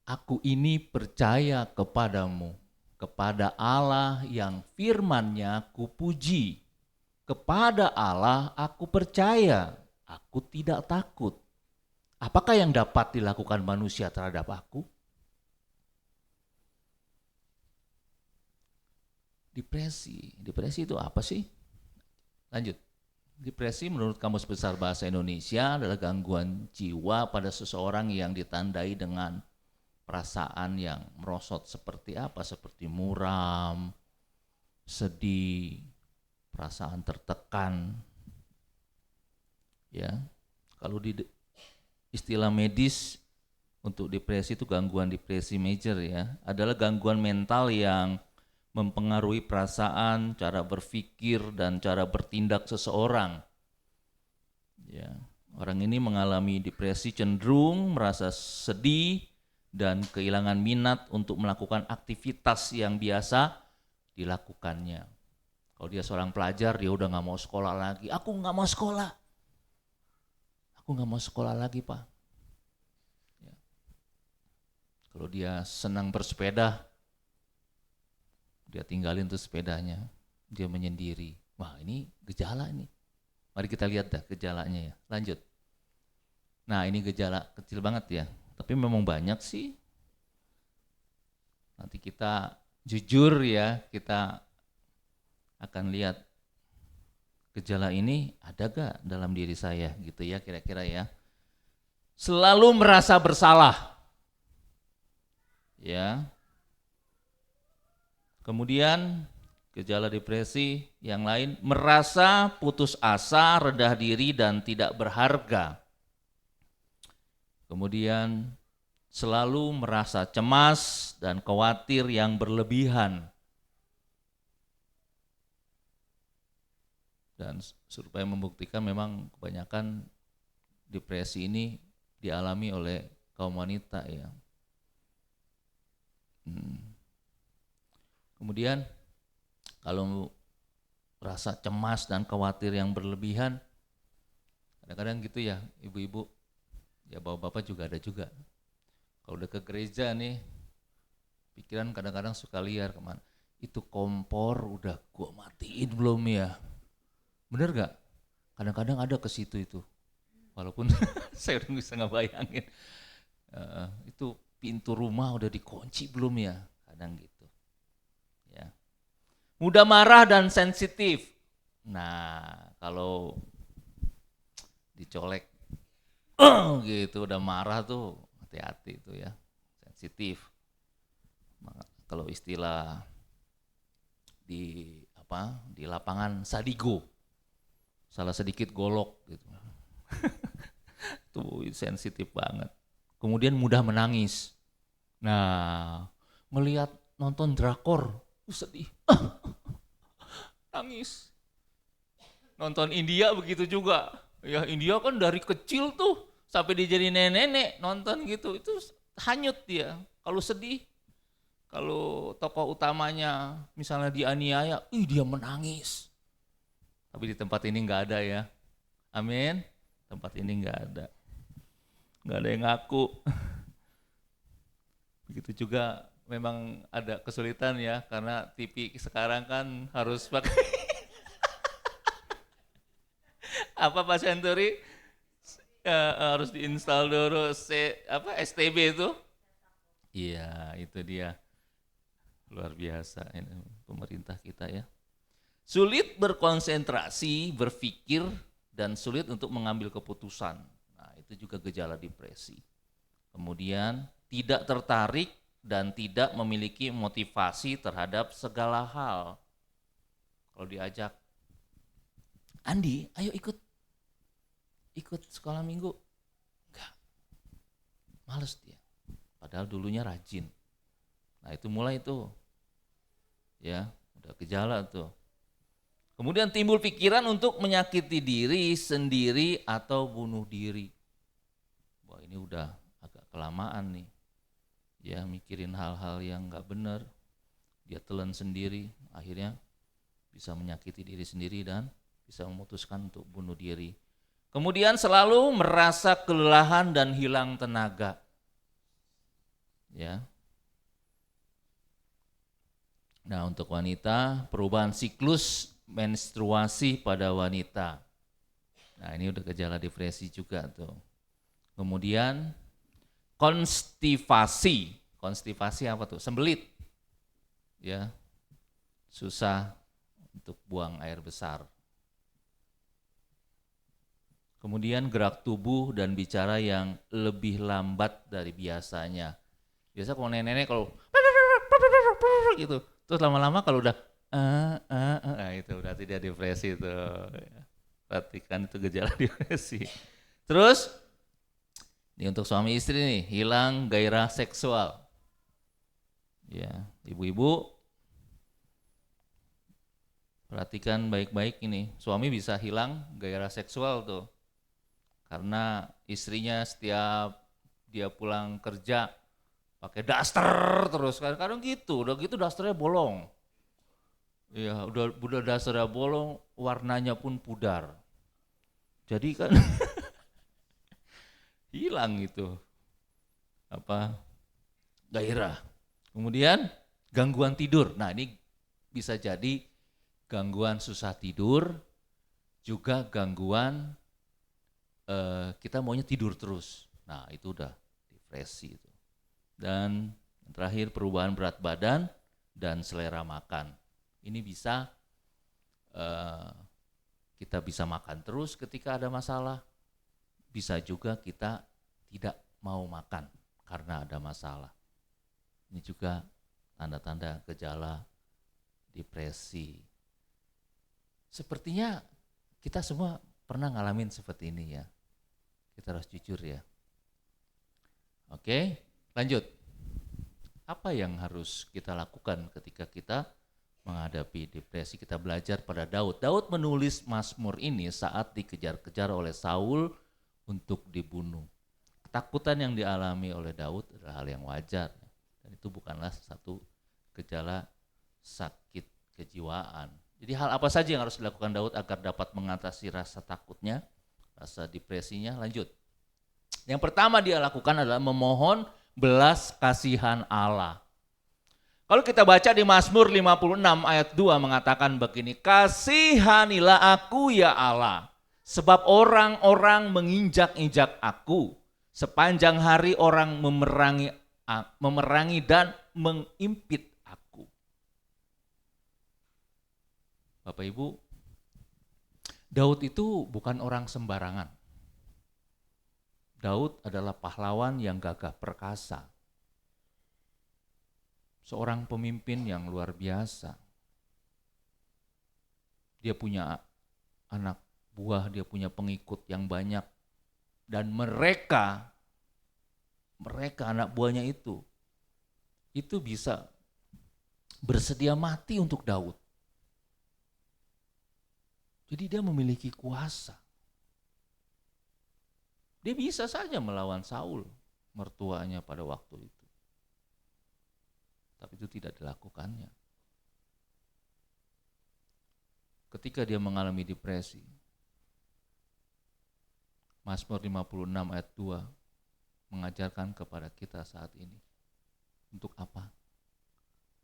aku ini percaya kepadamu, kepada Allah yang firman-Nya kupuji. Kepada Allah aku percaya, aku tidak takut. Apakah yang dapat dilakukan manusia terhadap aku? Depresi itu apa sih? Lanjut. Depresi menurut Kamus Besar Bahasa Indonesia adalah gangguan jiwa pada seseorang yang ditandai dengan perasaan yang merosot seperti apa? Seperti muram, sedih, perasaan tertekan. Ya. Kalau di istilah medis untuk depresi itu gangguan depresi major ya, adalah gangguan mental yang mempengaruhi perasaan, cara berpikir, dan cara bertindak seseorang. Ya, orang ini mengalami depresi cenderung merasa sedih dan kehilangan minat untuk melakukan aktivitas yang biasa dilakukannya. Kalau dia seorang pelajar, dia udah gak mau sekolah lagi. Aku gak mau sekolah. Aku gak mau sekolah lagi, Pak. Kalau dia senang bersepeda, dia tinggalin tuh sepedanya, dia menyendiri. Wah, ini gejala ini. Mari kita lihat dah gejalanya ya. Lanjut. Nah, ini gejala kecil banget ya. Tapi memang banyak sih. Nanti kita jujur ya, kita akan lihat gejala ini ada gak dalam diri saya gitu ya kira-kira ya. Selalu merasa bersalah. Ya. Kemudian gejala depresi yang lain, merasa putus asa, rendah diri dan tidak berharga. Kemudian selalu merasa cemas dan khawatir yang berlebihan. Dan survei membuktikan memang kebanyakan depresi ini dialami oleh kaum wanita ya. Kemudian kalau rasa cemas dan khawatir yang berlebihan, kadang-kadang gitu ya ibu-ibu, ya bapak-bapak juga ada juga. Kalau udah ke gereja nih, pikiran kadang-kadang suka liar kemana. Itu kompor udah gua matiin belum ya? Bener gak? Kadang-kadang ada ke situ itu. Walaupun saya udah bisa ngebayangin. Itu pintu rumah udah dikunci belum ya? Kadang gitu. Ya. Mudah marah dan sensitif. Nah, kalau dicolek gitu udah marah tuh hati-hati itu ya. Sensitif. Kalau istilah di lapangan sadigo. Salah sedikit golok gitu. Tuh sensitif banget. Kemudian mudah menangis. Nah, melihat nonton drakor, sedih. Nangis. Nonton India begitu juga. Ya India kan dari kecil tuh sampai dia jadi nenek-nenek nonton gitu. Itu hanyut dia. Kalau sedih, kalau tokoh utamanya misalnya dianiaya, dia menangis. Tapi di tempat ini nggak ada ya. Amin. Tempat ini nggak ada. Nggak ada yang ngaku. Begitu juga memang ada kesulitan ya, karena TV sekarang kan harus pakai apa Pak Senturi? Harus diinstal dulu STB itu. Iya, itu dia. Luar biasa ini pemerintah kita ya. Sulit berkonsentrasi, berpikir, dan sulit untuk mengambil keputusan. Nah, itu juga gejala depresi. Kemudian tidak tertarik dan tidak memiliki motivasi terhadap segala hal. Kalau diajak, Andi, ayo ikut sekolah minggu. Enggak, males dia. Padahal dulunya rajin. Nah itu mulai tuh, ya udah gejala tuh. Kemudian timbul pikiran untuk menyakiti diri sendiri atau bunuh diri. Wah ini udah agak kelamaan nih. Ya mikirin hal-hal yang gak benar. Dia telan sendiri, akhirnya bisa menyakiti diri sendiri dan bisa memutuskan untuk bunuh diri. Kemudian selalu merasa kelelahan dan hilang tenaga. Ya. Nah untuk wanita, perubahan siklus menstruasi pada wanita. Nah ini udah gejala depresi juga tuh. Kemudian konstipasi. Konstipasi apa tuh? Sembelit. Ya. Susah untuk buang air besar. Kemudian gerak tubuh dan bicara yang lebih lambat dari biasanya. Biasa kalau nenek-nenek kalau gitu. Terus lama-lama kalau udah nah itu berarti dia depresi itu. Perhatikan itu gejala depresi. Terus ini untuk suami istri nih, hilang gairah seksual. Ya, ibu-ibu perhatikan baik-baik ini. Suami bisa hilang gairah seksual tuh. Karena istrinya setiap dia pulang kerja pakai daster terus. Kadang-kadang gitu, udah gitu dasternya bolong. Ya, udah dasternya bolong, warnanya pun pudar. Jadi kan hilang itu gairah. Kemudian gangguan tidur. Nah, ini bisa jadi gangguan susah tidur, juga gangguan kita maunya tidur terus. Nah, itu udah depresi itu. Dan yang terakhir perubahan berat badan dan selera makan. Ini bisa kita bisa makan terus ketika ada masalah. Bisa juga kita tidak mau makan karena ada masalah. Ini juga tanda-tanda gejala depresi. Sepertinya kita semua pernah ngalamin seperti ini ya. Kita harus jujur ya. Oke, lanjut. Apa yang harus kita lakukan ketika kita menghadapi depresi? Kita belajar pada Daud. Daud menulis Mazmur ini saat dikejar-kejar oleh Saul untuk dibunuh. Ketakutan yang dialami oleh Daud adalah hal yang wajar. Dan itu bukanlah satu gejala sakit kejiwaan. Jadi hal apa saja yang harus dilakukan Daud agar dapat mengatasi rasa takutnya, rasa depresinya? Lanjut. Yang pertama dia lakukan adalah memohon belas kasihan Allah. Kalau kita baca di Mazmur 56 ayat 2 mengatakan begini, kasihanilah aku ya Allah, sebab orang-orang menginjak-injak aku. Sepanjang hari orang memerangi dan mengimpit aku. Bapak Ibu, Daud itu bukan orang sembarangan. Daud adalah pahlawan yang gagah perkasa. Seorang pemimpin yang luar biasa. Dia punya anak buah, dia punya pengikut yang banyak. Dan mereka anak buahnya itu bisa bersedia mati untuk Daud. Jadi dia memiliki kuasa. Dia bisa saja melawan Saul, mertuanya pada waktu itu. Tapi itu tidak dilakukannya. Ketika dia mengalami depresi, Mazmur 56 ayat 2 mengajarkan kepada kita saat ini. Untuk apa?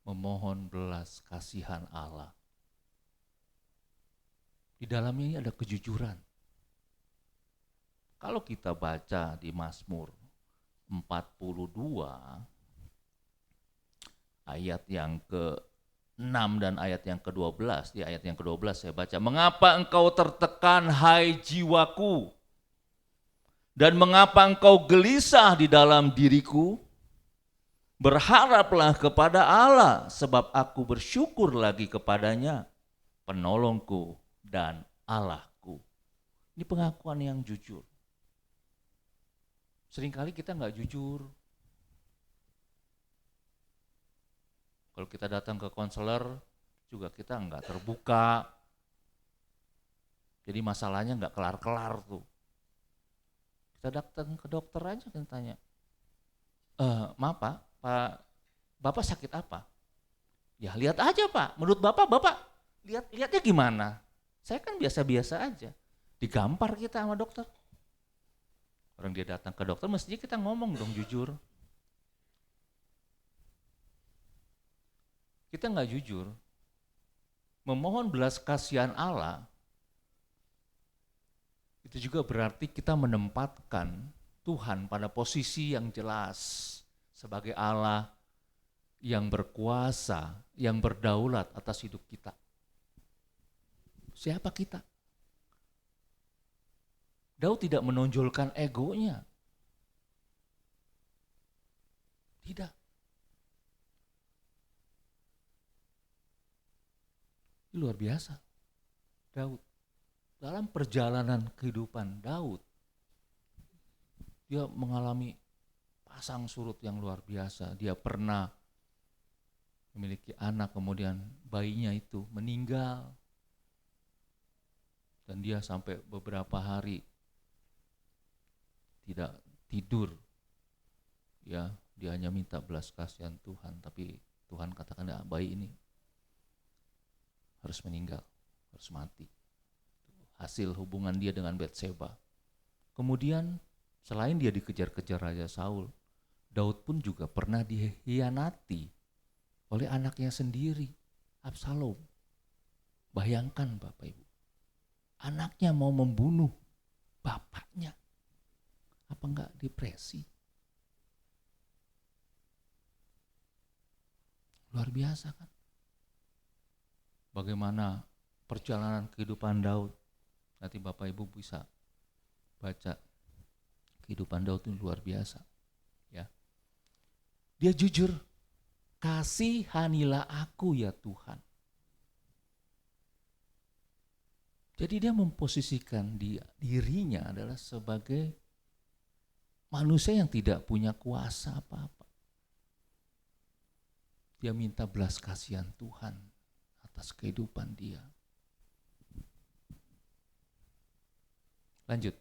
Memohon belas kasihan Allah. Di dalamnya ini ada kejujuran. Kalau kita baca di Mazmur 42 ayat yang ke-6 dan ayat yang ke-12, di ayat yang ke-12 saya baca, mengapa engkau tertekan hai jiwaku? Dan mengapa engkau gelisah di dalam diriku? Berharaplah kepada Allah, sebab aku bersyukur lagi kepadanya, penolongku dan Allahku. Ini pengakuan yang jujur. Seringkali kita nggak jujur. Kalau kita datang ke konselor, juga kita nggak terbuka. Jadi masalahnya nggak kelar-kelar tuh. Kita datang ke dokter aja dan tanya, maaf Pak, Bapak sakit apa? Ya lihat aja Pak, menurut Bapak lihatnya gimana? Saya kan biasa-biasa aja. Digampar kita sama dokter. Orang dia datang ke dokter, mestinya kita ngomong dong jujur. Kita nggak jujur. Memohon belas kasihan Allah, itu juga berarti kita menempatkan Tuhan pada posisi yang jelas sebagai Allah yang berkuasa, yang berdaulat atas hidup kita. Siapa kita? Daud tidak menonjolkan egonya. Tidak. Ini luar biasa. Daud. Dalam perjalanan kehidupan Daud, dia mengalami pasang surut yang luar biasa. Dia pernah memiliki anak, kemudian bayinya itu meninggal. Dan dia sampai beberapa hari tidak tidur. Ya, dia hanya minta belas kasihan Tuhan, tapi Tuhan katakan ya, bayi ini harus meninggal, harus mati. Hasil hubungan dia dengan Batseba. Kemudian selain dia dikejar-kejar Raja Saul, Daud pun juga pernah dikhianati oleh anaknya sendiri, Absalom. Bayangkan Bapak Ibu, anaknya mau membunuh bapaknya. Apa enggak depresi? Luar biasa kan? Bagaimana perjalanan kehidupan Daud. Nanti Bapak Ibu bisa baca kehidupan Daud itu luar biasa. Ya. Dia jujur, kasihanilah aku ya Tuhan. Jadi dia memposisikan dirinya adalah sebagai manusia yang tidak punya kuasa apa-apa. Dia minta belas kasihan Tuhan atas kehidupan dia. Lanjut.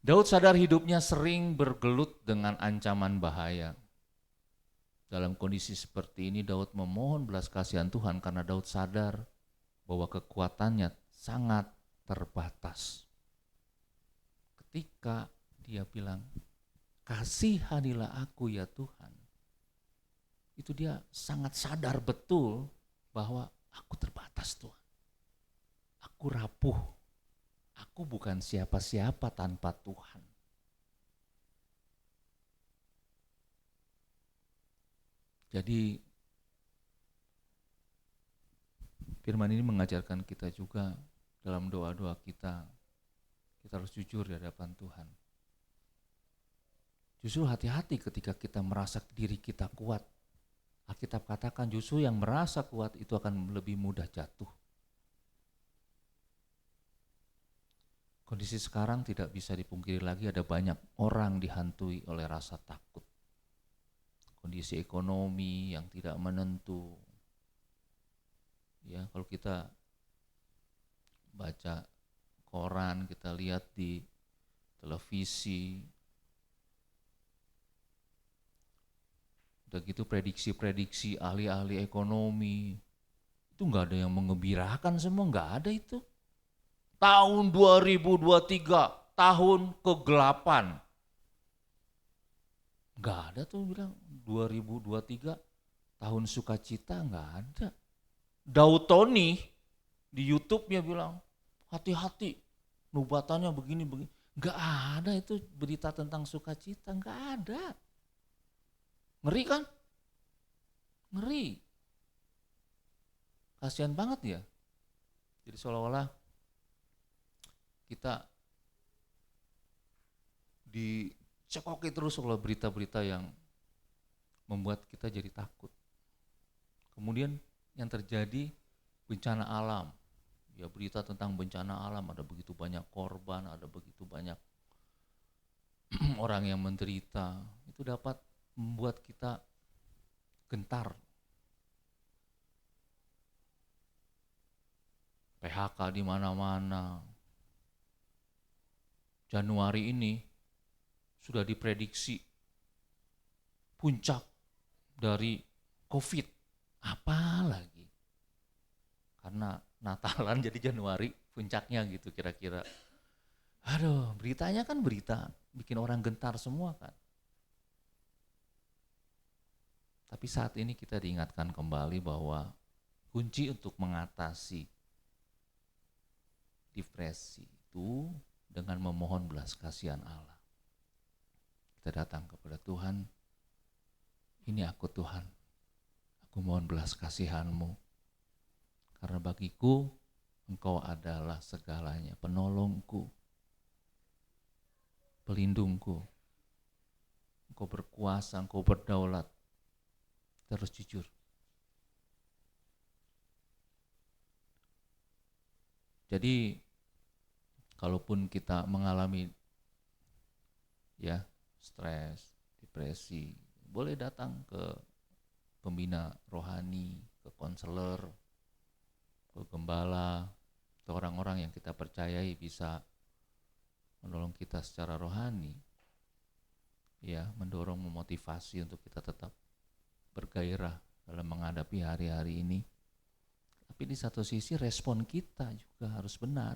Daud sadar hidupnya sering bergelut dengan ancaman bahaya. Dalam kondisi seperti ini Daud memohon belas kasihan Tuhan karena Daud sadar bahwa kekuatannya sangat terbatas. Ketika dia bilang, kasihanilah aku ya Tuhan, itu dia sangat sadar betul bahwa aku terbatas Tuhan. Aku rapuh, aku bukan siapa-siapa tanpa Tuhan. Jadi firman ini mengajarkan kita juga dalam doa-doa kita harus jujur di hadapan Tuhan. Justru hati-hati ketika kita merasa diri kita kuat. Alkitab katakan justru yang merasa kuat itu akan lebih mudah jatuh. Kondisi sekarang tidak bisa dipungkiri lagi, ada banyak orang dihantui oleh rasa takut. Kondisi ekonomi yang tidak menentu. Ya, kalau kita baca koran, kita lihat di televisi, udah gitu prediksi-prediksi ahli-ahli ekonomi, itu nggak ada yang mengembirakan semua, nggak ada itu. Tahun 2023, tahun ke-8. Nggak ada tuh bilang 2023, tahun sukacita, nggak ada. Daud Tony di YouTube-nya bilang, hati-hati, nubuatannya begini-begini. Nggak ada itu berita tentang sukacita, nggak ada. Ngeri kan? Ngeri. Kasihan banget ya. Jadi seolah-olah kita dicekoki terus oleh berita-berita yang membuat kita jadi takut. Kemudian yang terjadi bencana alam. Ya, berita tentang bencana alam, ada begitu banyak korban, ada begitu banyak orang yang menderita. Itu dapat membuat kita gentar. PHK di mana-mana. Januari ini sudah diprediksi puncak dari COVID. Apa lagi? Karena Natalan jadi Januari puncaknya gitu kira-kira. Aduh, beritanya kan berita bikin orang gentar semua kan. Tapi saat ini kita diingatkan kembali bahwa kunci untuk mengatasi depresi itu dengan memohon belas kasihan Allah. Kita datang kepada Tuhan, ini aku Tuhan, aku mohon belas kasihan-Mu. Karena bagiku Engkau adalah segalanya, penolongku, pelindungku. Engkau berkuasa, Engkau berdaulat. Terus jujur. Jadi kalaupun kita mengalami ya stres, depresi, boleh datang ke pembina rohani, ke konselor, ke gembala, ke orang-orang yang kita percayai bisa menolong kita secara rohani, ya, mendorong, memotivasi untuk kita tetap bergairah dalam menghadapi hari-hari ini. Tapi di satu sisi respon kita juga harus benar.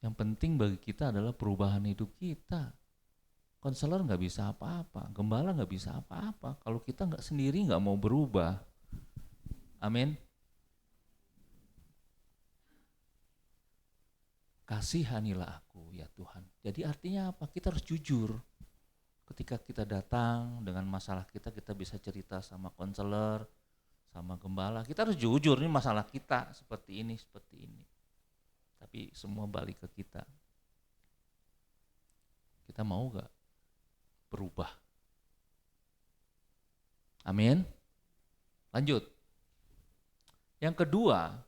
Yang penting bagi kita adalah perubahan hidup kita. Konselor nggak bisa apa-apa, gembala nggak bisa apa-apa. Kalau kita nggak sendiri nggak mau berubah. Amin. Kasihanilah aku ya Tuhan. Jadi artinya apa? Kita harus jujur. Ketika kita datang dengan masalah kita bisa cerita sama konselor, sama gembala. Kita harus jujur, ini masalah kita seperti ini, seperti ini. Tapi semua balik ke kita. Kita mau gak berubah? Amin. Lanjut. Yang kedua,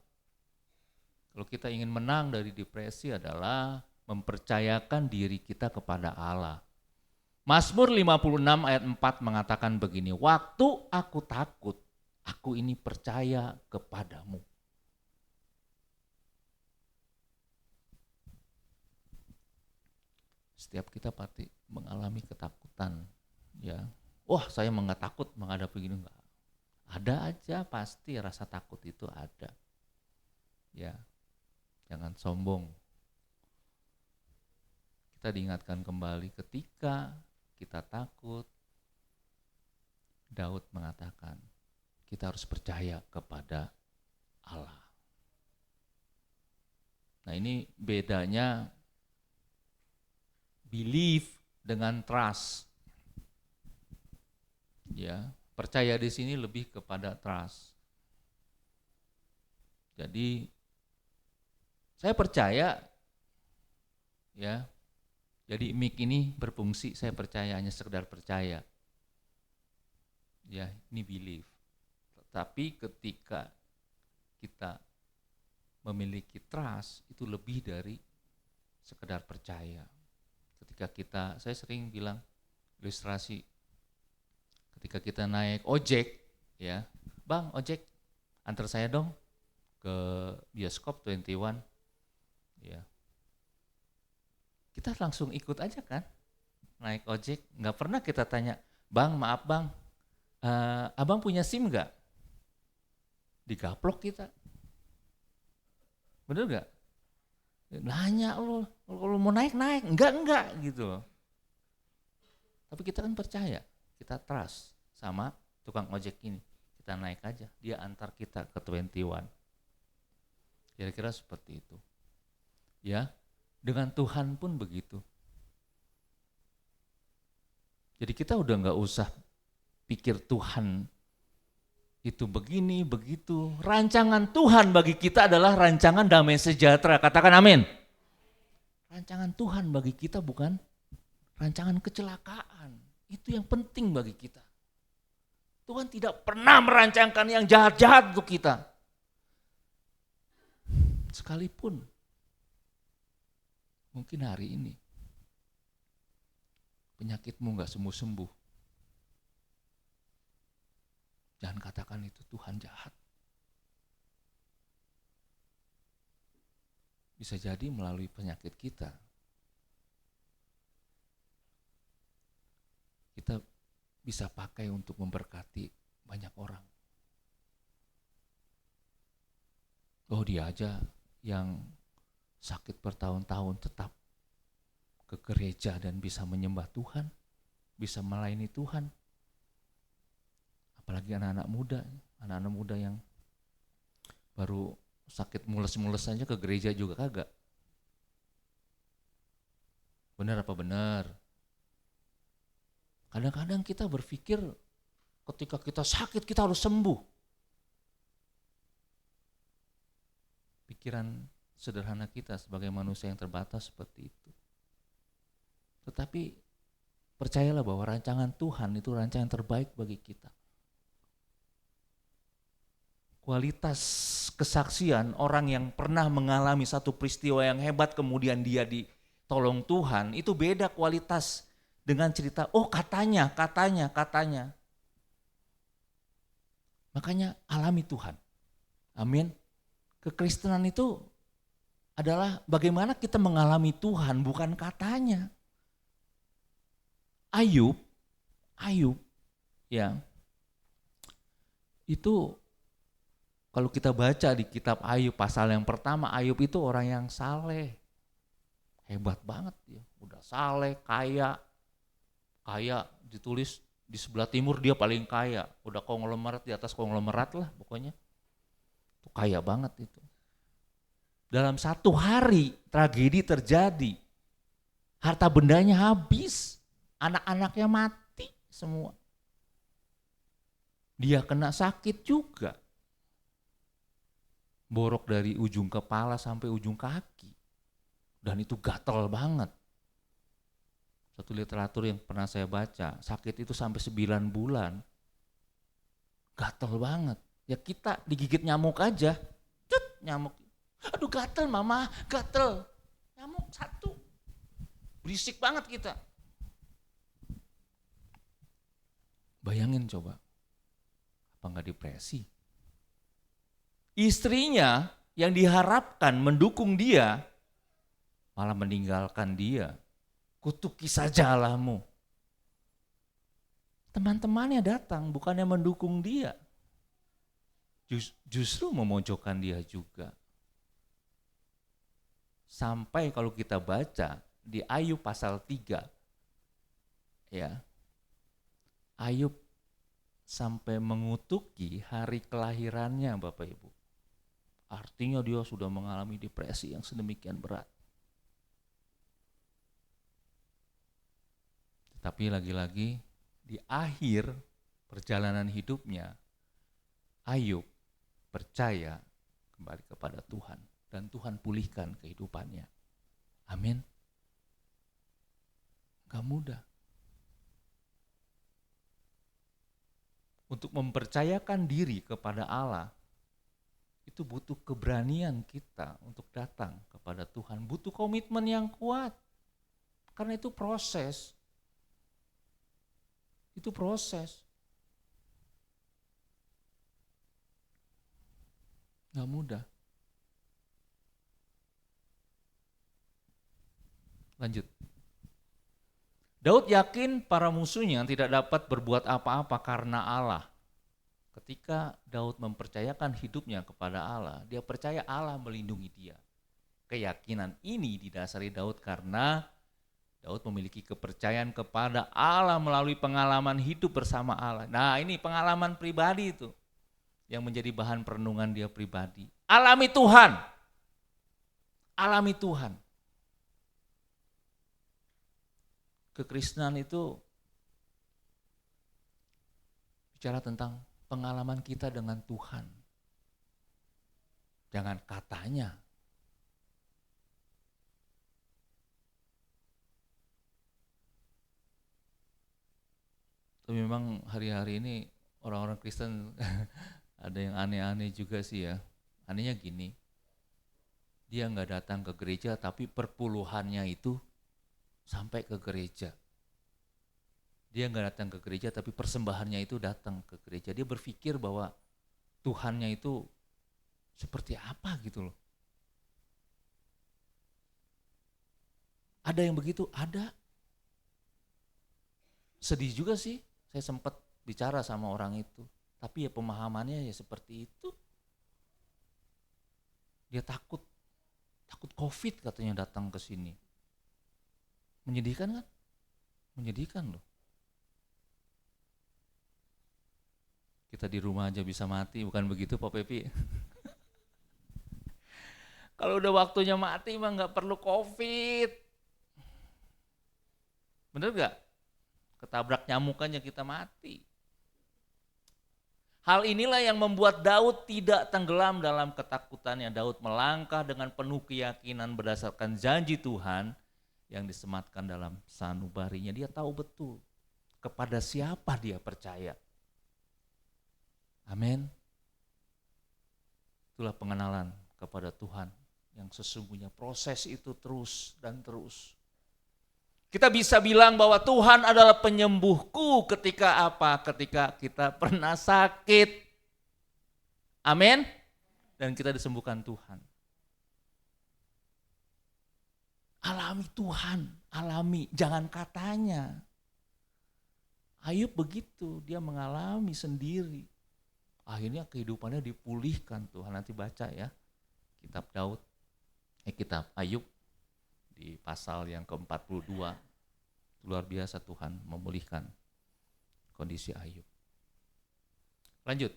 kalau kita ingin menang dari depresi adalah mempercayakan diri kita kepada Allah. Mazmur 56 ayat 4 mengatakan begini, waktu aku takut, aku ini percaya kepadamu. Setiap kita pasti mengalami ketakutan, ya. Wah, saya nggak takut menghadapi begini, enggak. Ada aja pasti rasa takut itu ada. Ya. Jangan sombong. Kita diingatkan kembali ketika kita takut, Daud mengatakan, kita harus percaya kepada Allah. Nah, ini bedanya believe dengan trust. Ya, percaya di sini lebih kepada trust. Jadi saya percaya, ya. Jadi mic ini berfungsi, saya percaya, hanya sekedar percaya. Ya, ini believe. Tapi ketika kita memiliki trust, itu lebih dari sekedar percaya. Ketika kita, saya sering bilang ilustrasi, ketika kita naik ojek, ya, Bang, ojek, antar saya dong ke bioskop 21, ya. Kita langsung ikut aja kan, naik ojek, nggak pernah kita tanya, Bang, maaf Bang, Abang punya SIM nggak? Digaplok kita, bener nggak? Nanya lu, kalau mau naik, enggak gitu loh. Tapi kita kan percaya, kita trust sama tukang ojek ini, kita naik aja, dia antar kita ke 21. Kira-kira seperti itu. Ya, dengan Tuhan pun begitu. Jadi kita udah nggak usah pikir Tuhan itu begini, begitu. Rancangan Tuhan bagi kita adalah rancangan damai sejahtera. Katakan amin. Rancangan Tuhan bagi kita bukan rancangan kecelakaan. Itu yang penting bagi kita. Tuhan tidak pernah merancangkan yang jahat-jahat untuk kita. Sekalipun mungkin hari ini penyakitmu gak sembuh-sembuh, jangan katakan itu Tuhan jahat. Bisa jadi melalui penyakit kita bisa pakai untuk memberkati banyak orang. Oh, dia aja yang sakit bertahun-tahun tetap ke gereja dan bisa menyembah Tuhan, bisa melayani Tuhan. Apalagi anak-anak muda yang baru sakit mules-mules saja ke gereja juga kagak. Benar apa benar? Kadang-kadang kita berpikir ketika kita sakit kita harus sembuh. Pikiran sederhana kita sebagai manusia yang terbatas seperti itu. Tetapi percayalah bahwa rancangan Tuhan itu rancangan terbaik bagi kita. Kualitas kesaksian orang yang pernah mengalami satu peristiwa yang hebat kemudian dia ditolong Tuhan, itu beda kualitas dengan cerita, oh katanya. Makanya alami Tuhan. Amin. Kekristenan itu adalah bagaimana kita mengalami Tuhan, bukan katanya. Ayub ya, itu kalau kita baca di kitab Ayub pasal yang pertama, Ayub itu orang yang saleh. Hebat banget dia, udah saleh, kaya ditulis di sebelah timur dia paling kaya, udah konglomerat di atas konglomerat lah pokoknya. Itu kaya banget itu. Dalam satu hari tragedi terjadi, harta bendanya habis, anak-anaknya mati semua. Dia kena sakit juga. Borok dari ujung kepala sampai ujung kaki. Dan itu gatel banget. Satu literatur yang pernah saya baca, sakit itu sampai 9 bulan. Gatel banget. Ya kita digigit nyamuk aja, nyamuk. Aduh gatel mama, gatel. Nyamuk satu. Berisik banget kita. Bayangin coba, apa enggak depresi? Istrinya yang diharapkan mendukung dia, malah meninggalkan dia. Kutuki saja Allahmu. Teman-temannya datang bukannya mendukung dia. Justru memojokkan dia juga. Sampai kalau kita baca di Ayub pasal 3, ya, Ayub sampai mengutuki hari kelahirannya Bapak Ibu. Artinya dia sudah mengalami depresi yang sedemikian berat. Tapi lagi-lagi di akhir perjalanan hidupnya, Ayub percaya kembali kepada Tuhan dan Tuhan pulihkan kehidupannya. Amin. Gak mudah. Untuk mempercayakan diri kepada Allah, itu butuh keberanian kita untuk datang kepada Tuhan. Butuh komitmen yang kuat. Karena itu proses. Itu proses. Gak mudah. Lanjut. Daud yakin para musuhnya tidak dapat berbuat apa-apa karena Allah. Ketika Daud mempercayakan hidupnya kepada Allah, dia percaya Allah melindungi dia. Keyakinan ini didasari Daud karena Daud memiliki kepercayaan kepada Allah melalui pengalaman hidup bersama Allah. Nah ini pengalaman pribadi itu yang menjadi bahan perenungan dia pribadi. Alami Tuhan. Alami Tuhan. Kekristenan itu bicara tentang pengalaman kita dengan Tuhan. Jangan katanya. Tapi memang hari-hari ini orang-orang Kristen ada yang aneh-aneh juga sih ya. Anehnya gini, dia nggak datang ke gereja tapi perpuluhannya itu sampai ke gereja. Dia nggak datang ke gereja tapi persembahannya itu datang ke gereja. Dia berpikir bahwa Tuhannya itu seperti apa gitu loh. Ada yang begitu? Ada. Sedih juga sih. Saya sempat bicara sama orang itu, tapi ya pemahamannya ya seperti itu. Dia takut COVID katanya datang ke sini. Menyedihkan kan? Menyedihkan loh. Kita di rumah aja bisa mati, bukan begitu Pak Pepi? Kalau udah waktunya mati mah nggak perlu COVID. Bener gak? Ketabrak nyamuk aja kita mati. Hal inilah yang membuat Daud tidak tenggelam dalam ketakutannya. Daud melangkah dengan penuh keyakinan berdasarkan janji Tuhan yang disematkan dalam sanubarinya. Dia tahu betul kepada siapa dia percaya. Amin. Itulah pengenalan kepada Tuhan yang sesungguhnya, proses itu terus dan terus. Kita bisa bilang bahwa Tuhan adalah penyembuhku ketika apa? Ketika kita pernah sakit. Amin. Dan kita disembuhkan Tuhan. Alami Tuhan, alami, jangan katanya. Ayub begitu, dia mengalami sendiri. Akhirnya kehidupannya dipulihkan Tuhan. Nanti baca ya, kitab Daud, kitab Ayub. di pasal yang ke-42. Luar biasa Tuhan memulihkan kondisi Ayub. Lanjut.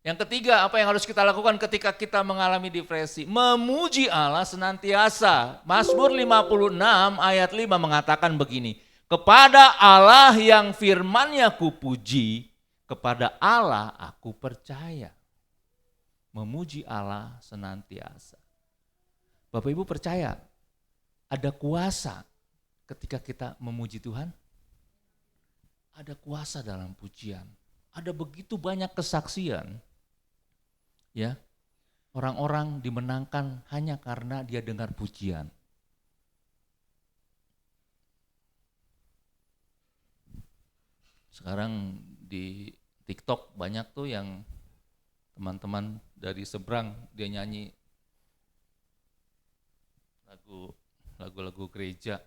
Yang ketiga, apa yang harus kita lakukan ketika kita mengalami depresi? Memuji Allah senantiasa. Mazmur 56 ayat 5 mengatakan begini, kepada Allah yang firman-Nya kupuji, kepada Allah aku percaya. Memuji Allah senantiasa. Bapak Ibu percaya ada kuasa ketika kita memuji Tuhan? Ada kuasa dalam pujian. Ada begitu banyak kesaksian. Ya, orang-orang dimenangkan hanya karena dia dengar pujian. Sekarang di TikTok banyak tuh yang teman-teman dari seberang dia nyanyi lagu-lagu gereja.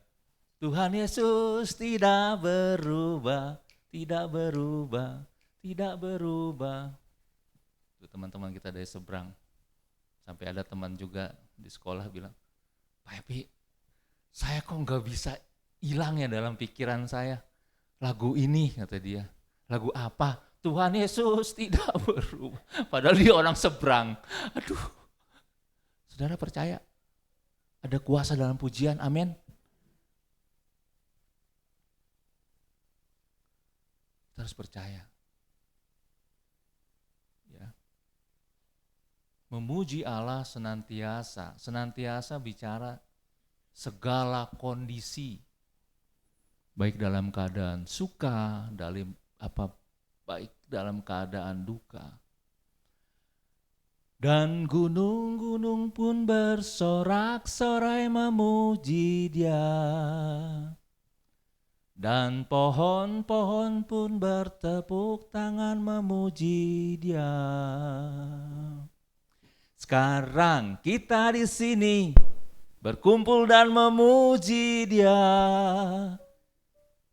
Tuhan Yesus tidak berubah, tidak berubah, tidak berubah. Itu teman-teman kita dari seberang. Sampai ada teman juga di sekolah bilang, Pak Epi, saya kok nggak bisa hilang ya dalam pikiran saya. Lagu ini, kata dia. Lagu apa? Tuhan Yesus tidak berubah. Padahal dia orang seberang. Aduh, saudara percaya? Ada kuasa dalam pujian, amin. Kita harus percaya. Ya. Memuji Allah senantiasa bicara segala kondisi, baik dalam keadaan suka, baik dalam keadaan duka. Dan gunung-gunung pun bersorak-sorai memuji Dia. Dan pohon-pohon pun bertepuk tangan memuji Dia. Sekarang kita di sini berkumpul dan memuji Dia.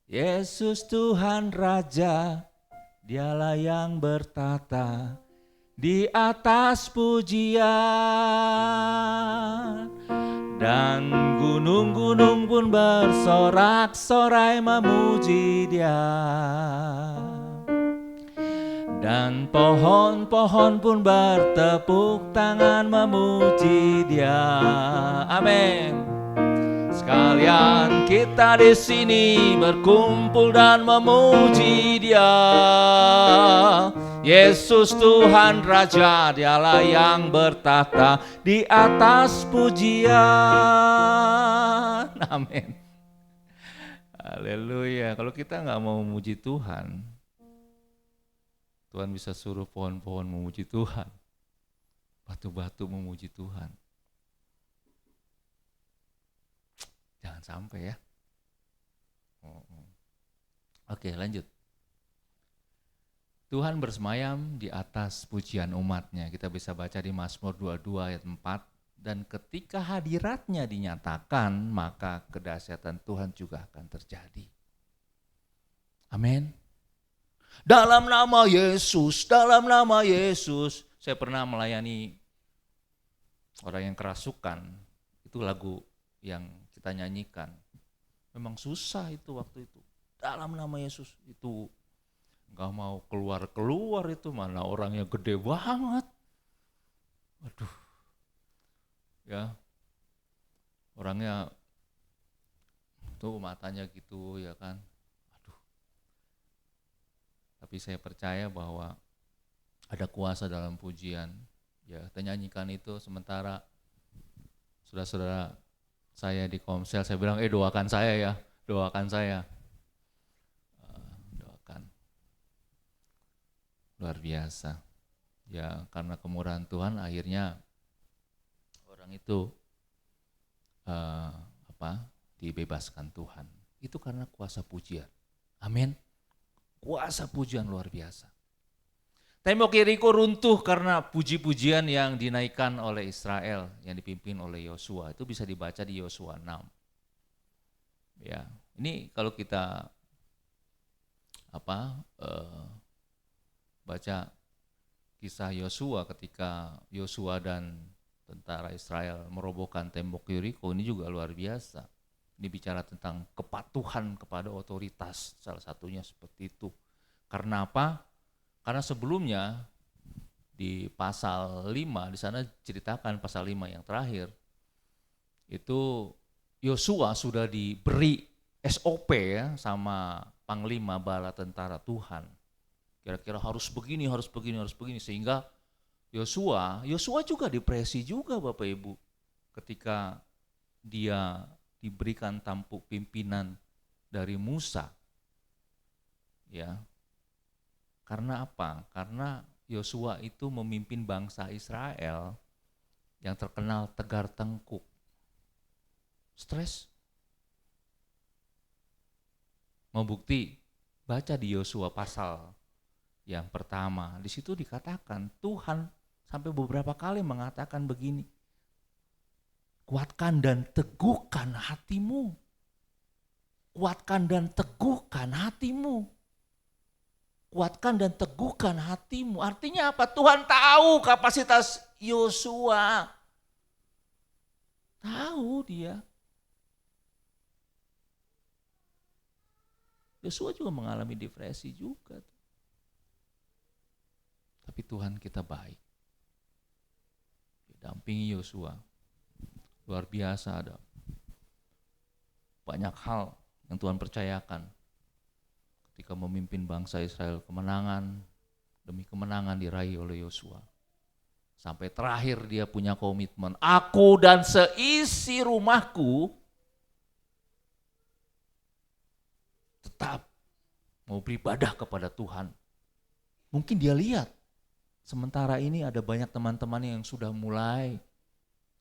Yesus Tuhan Raja, Dialah yang bertata di atas pujian. Dan gunung-gunung pun bersorak-sorai memuji Dia. Dan pohon-pohon pun bertepuk tangan memuji Dia. Amin. Sekalian kita di sini berkumpul dan memuji Dia. Yesus Tuhan Raja, Dialah yang bertata di atas pujian. Amin. Haleluya. Kalau kita nggak mau memuji Tuhan, Tuhan bisa suruh pohon-pohon memuji Tuhan, batu-batu memuji Tuhan. Jangan sampai ya. Oke, lanjut. Tuhan bersemayam di atas pujian umatnya. Kita bisa baca di Mazmur 22 ayat 4. Dan ketika hadiratnya dinyatakan, maka kedahsyatan Tuhan juga akan terjadi. Amin. Dalam nama Yesus, dalam nama Yesus. Saya pernah melayani orang yang kerasukan. Itu lagu yang kita nyanyikan. Memang susah itu waktu itu. Dalam nama Yesus itu gak mau keluar-keluar itu, mana orangnya gede banget. Aduh. Ya. Orangnya tuh matanya gitu ya kan. Aduh. Tapi saya percaya bahwa ada kuasa dalam pujian. Ya, kita nyanyikan itu sementara saudara-saudara saya di Komsel, saya bilang, doakan saya ya, doakan saya. Doakan. Luar biasa. Ya, karena kemurahan Tuhan akhirnya orang itu dibebaskan Tuhan. Itu karena kuasa pujian. Amin. Kuasa pujian luar biasa. Tembok Yeriko runtuh karena puji-pujian yang dinaikkan oleh Israel yang dipimpin oleh Yosua. Itu bisa dibaca di Yosua 6. Ya, ini kalau kita baca kisah Yosua ketika Yosua dan tentara Israel merobohkan tembok Yeriko, ini juga luar biasa. Ini bicara tentang kepatuhan kepada otoritas, salah satunya seperti itu. Karena apa? Karena sebelumnya di pasal 5, di sana ceritakan pasal 5 yang terakhir, itu Yosua sudah diberi SOP ya sama Panglima Bala Tentara Tuhan. Kira-kira harus begini, harus begini, harus begini, sehingga Yosua juga depresi juga Bapak Ibu ketika dia diberikan tampuk pimpinan dari Musa. Ya. Karena apa? Karena Yosua itu memimpin bangsa Israel yang terkenal tegar tengkuk. Stres. Mau bukti? Baca di Yosua pasal yang pertama. Di situ dikatakan Tuhan sampai beberapa kali mengatakan begini, kuatkan dan teguhkan hatimu. Kuatkan dan teguhkan hatimu. Kuatkan dan teguhkan hatimu. Artinya apa? Tuhan tahu kapasitas Yosua. Tahu dia. Yosua juga mengalami depresi juga. Tapi Tuhan kita baik. Dampingi Yosua. Luar biasa, ada banyak hal yang Tuhan percayakan ketika memimpin bangsa Israel. Kemenangan demi kemenangan diraih oleh Yosua. Sampai terakhir dia punya komitmen, aku dan seisi rumahku tetap mau beribadah kepada Tuhan. Mungkin dia lihat, sementara ini ada banyak teman-teman yang sudah mulai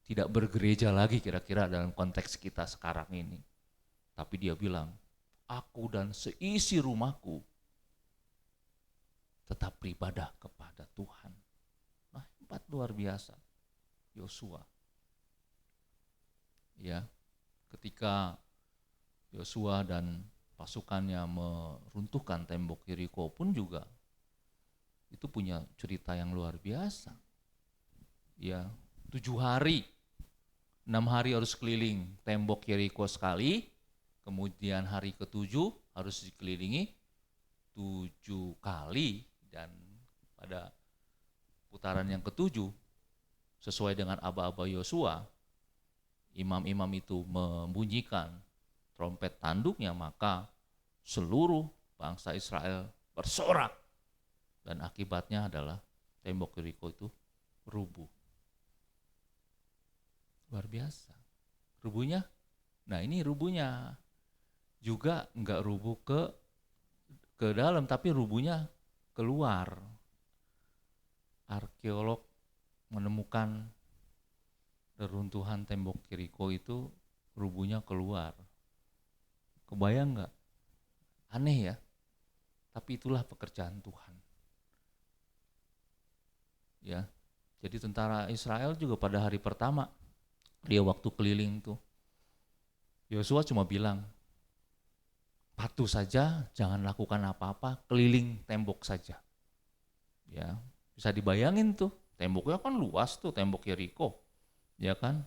tidak bergereja lagi kira-kira dalam konteks kita sekarang ini. Tapi dia bilang, aku dan seisi rumahku tetap beribadah kepada Tuhan. Nah, luar biasa Yosua. Ya, ketika Yosua dan pasukannya meruntuhkan tembok Yeriko pun juga itu punya cerita yang luar biasa. Ya, 7 hari, 6 hari harus keliling tembok Yeriko sekali, kemudian hari ke-7 harus dikelilingi 7 kali, dan pada putaran yang ke-7 sesuai dengan aba-aba Yosua, imam-imam itu membunyikan trompet tanduknya, maka seluruh bangsa Israel bersorak, dan akibatnya adalah tembok Yeriko itu rubuh. Luar biasa. Rubuhnya, nah ini rubuhnya juga enggak rubuh ke dalam, tapi rubuhnya keluar. Arkeolog menemukan reruntuhan tembok Yeriko itu rubuhnya keluar. Kebayang enggak? Aneh ya, tapi itulah pekerjaan Tuhan. Ya, jadi tentara Israel juga pada hari pertama, dia waktu keliling tuh, Yosua cuma bilang, patuh saja, jangan lakukan apa-apa, keliling tembok saja. Ya, bisa dibayangin tuh, temboknya kan luas tuh, tembok Yeriko, ya kan?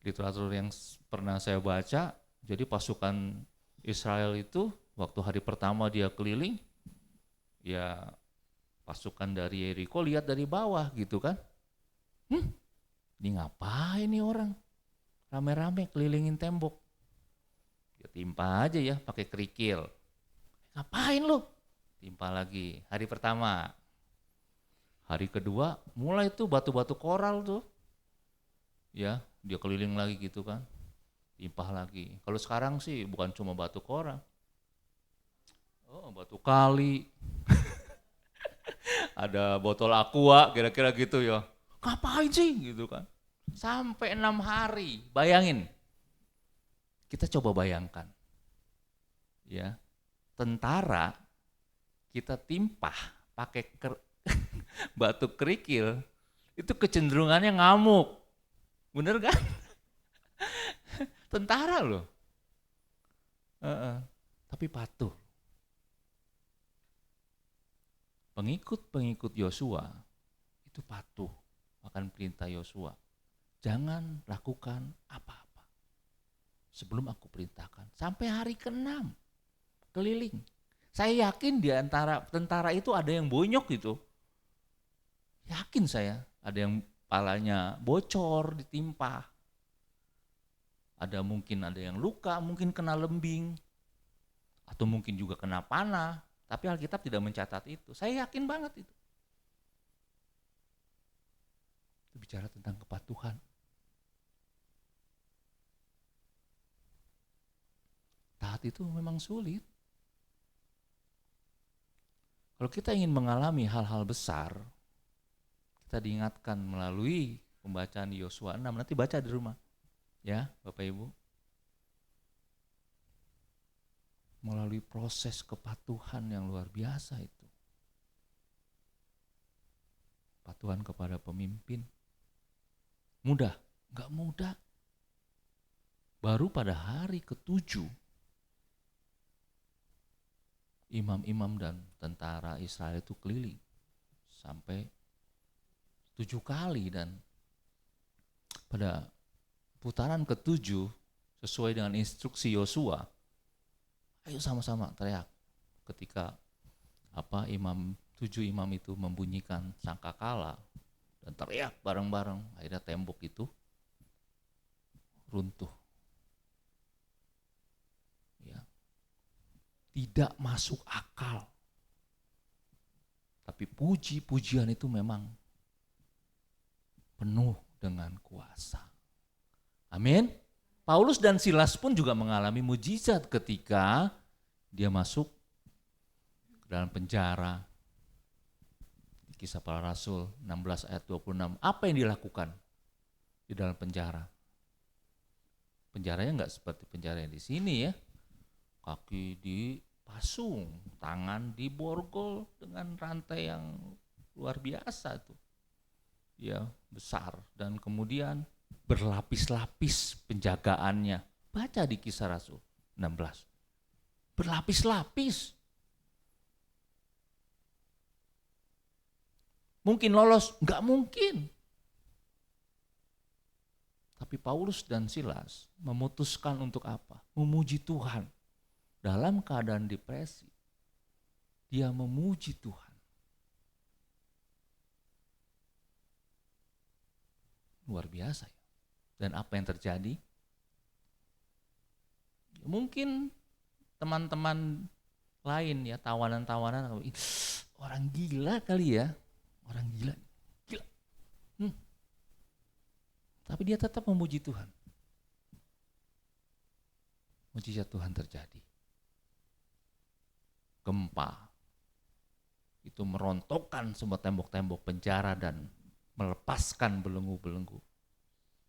Literatur yang pernah saya baca, jadi pasukan Israel itu waktu hari pertama dia keliling, ya pasukan dari Yeriko lihat dari bawah gitu kan. Ini ngapain nih orang? Rame-rame kelilingin tembok. Ya timpa aja ya pakai kerikil. Ngapain lu? Timpa lagi. Hari pertama. Hari kedua mulai tuh batu-batu koral tuh. Ya, dia keliling lagi gitu kan. Timpah lagi. Kalau sekarang sih bukan cuma batu koral. Oh, batu kali. Ada botol aqua kira-kira gitu ya. Ngapain sih gitu kan. Sampai 6 hari. Bayangin. Kita coba bayangkan. Ya. Tentara kita timpah pakai batu kerikil, itu kecenderungannya ngamuk. Bener kan? Tentara loh. Tapi patuh. Pengikut-pengikut Yosua itu patuh. akan perintah Yosua. Jangan lakukan apa-apa sebelum aku perintahkan. Sampai hari ke-6 keliling. Saya yakin di antara tentara itu ada yang bonyok gitu. Yakin saya, ada yang palanya bocor, ditimpa. Mungkin ada yang luka, mungkin kena lembing. Atau mungkin juga kena panah. Tapi Alkitab tidak mencatat itu. Saya yakin banget itu. Itu bicara tentang kepatuhan. Taat itu memang sulit. Kalau kita ingin mengalami hal-hal besar, kita diingatkan melalui pembacaan di Yosua 6, nanti baca di rumah. Ya, Bapak Ibu. Melalui proses kepatuhan yang luar biasa itu. Kepatuhan kepada pemimpin. Mudah? Enggak mudah. Baru pada hari ke-7, imam-imam dan tentara Israel itu keliling sampai 7 kali, dan pada putaran ke-7 sesuai dengan instruksi Yosua, ayo sama-sama teriak ketika 7 imam itu membunyikan sangkakala dan teriak bareng-bareng, akhirnya tembok itu runtuh. Ya. Tidak masuk akal. Tapi puji-pujian itu memang penuh dengan kuasa. Amin. Paulus dan Silas pun juga mengalami mujizat ketika dia masuk ke dalam penjara. Di Kisah Para Rasul 16 ayat 26. Apa yang dilakukan di dalam penjara? Penjaranya enggak seperti penjara yang di sini ya. Kaki dipasung, tangan diborgol dengan rantai yang luar biasa tuh. Ya, besar, dan kemudian berlapis-lapis penjagaannya. Baca di Kisah Rasul 16. Berlapis-lapis. Mungkin lolos? Enggak mungkin. Tapi Paulus dan Silas memutuskan untuk apa? Memuji Tuhan. Dalam keadaan depresi, dia memuji Tuhan. Luar biasa ya. Dan apa yang terjadi? Mungkin teman-teman lain ya, tawanan-tawanan, orang gila kali ya, orang gila. Tapi dia tetap memuji Tuhan. Mujizat Tuhan terjadi. Gempa itu merontokkan semua tembok-tembok penjara dan melepaskan belenggu-belenggu.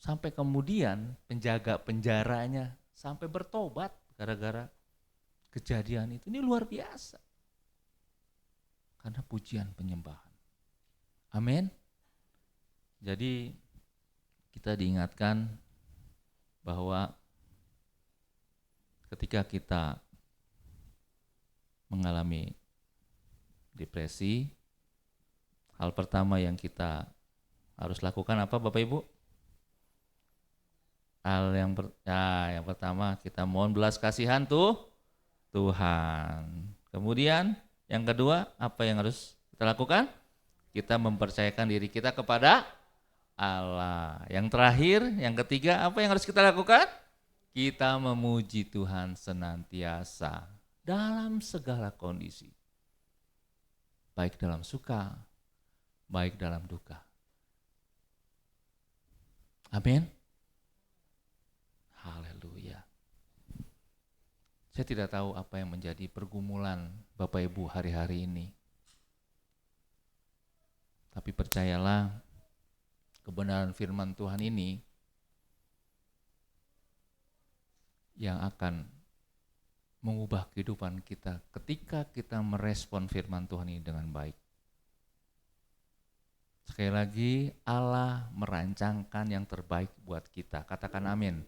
Sampai kemudian penjaga penjaranya sampai bertobat gara-gara kejadian itu. Ini luar biasa. Karena pujian penyembahan. Amin. Jadi kita diingatkan bahwa ketika kita mengalami depresi, hal pertama yang kita harus lakukan apa Bapak Ibu? Yang pertama kita mohon belas kasihan Tuhan. Kemudian yang kedua, apa yang harus kita lakukan? Kita mempercayakan diri kita kepada Allah. Yang terakhir, yang ketiga, apa yang harus kita lakukan? Kita memuji Tuhan senantiasa dalam segala kondisi. Baik dalam suka, baik dalam duka. Amin. Haleluya. Saya tidak tahu apa yang menjadi pergumulan Bapak Ibu hari-hari ini. Tapi percayalah, kebenaran firman Tuhan ini yang akan mengubah kehidupan kita ketika kita merespon firman Tuhan ini dengan baik. Sekali lagi, Allah merancangkan yang terbaik buat kita. Katakan amin.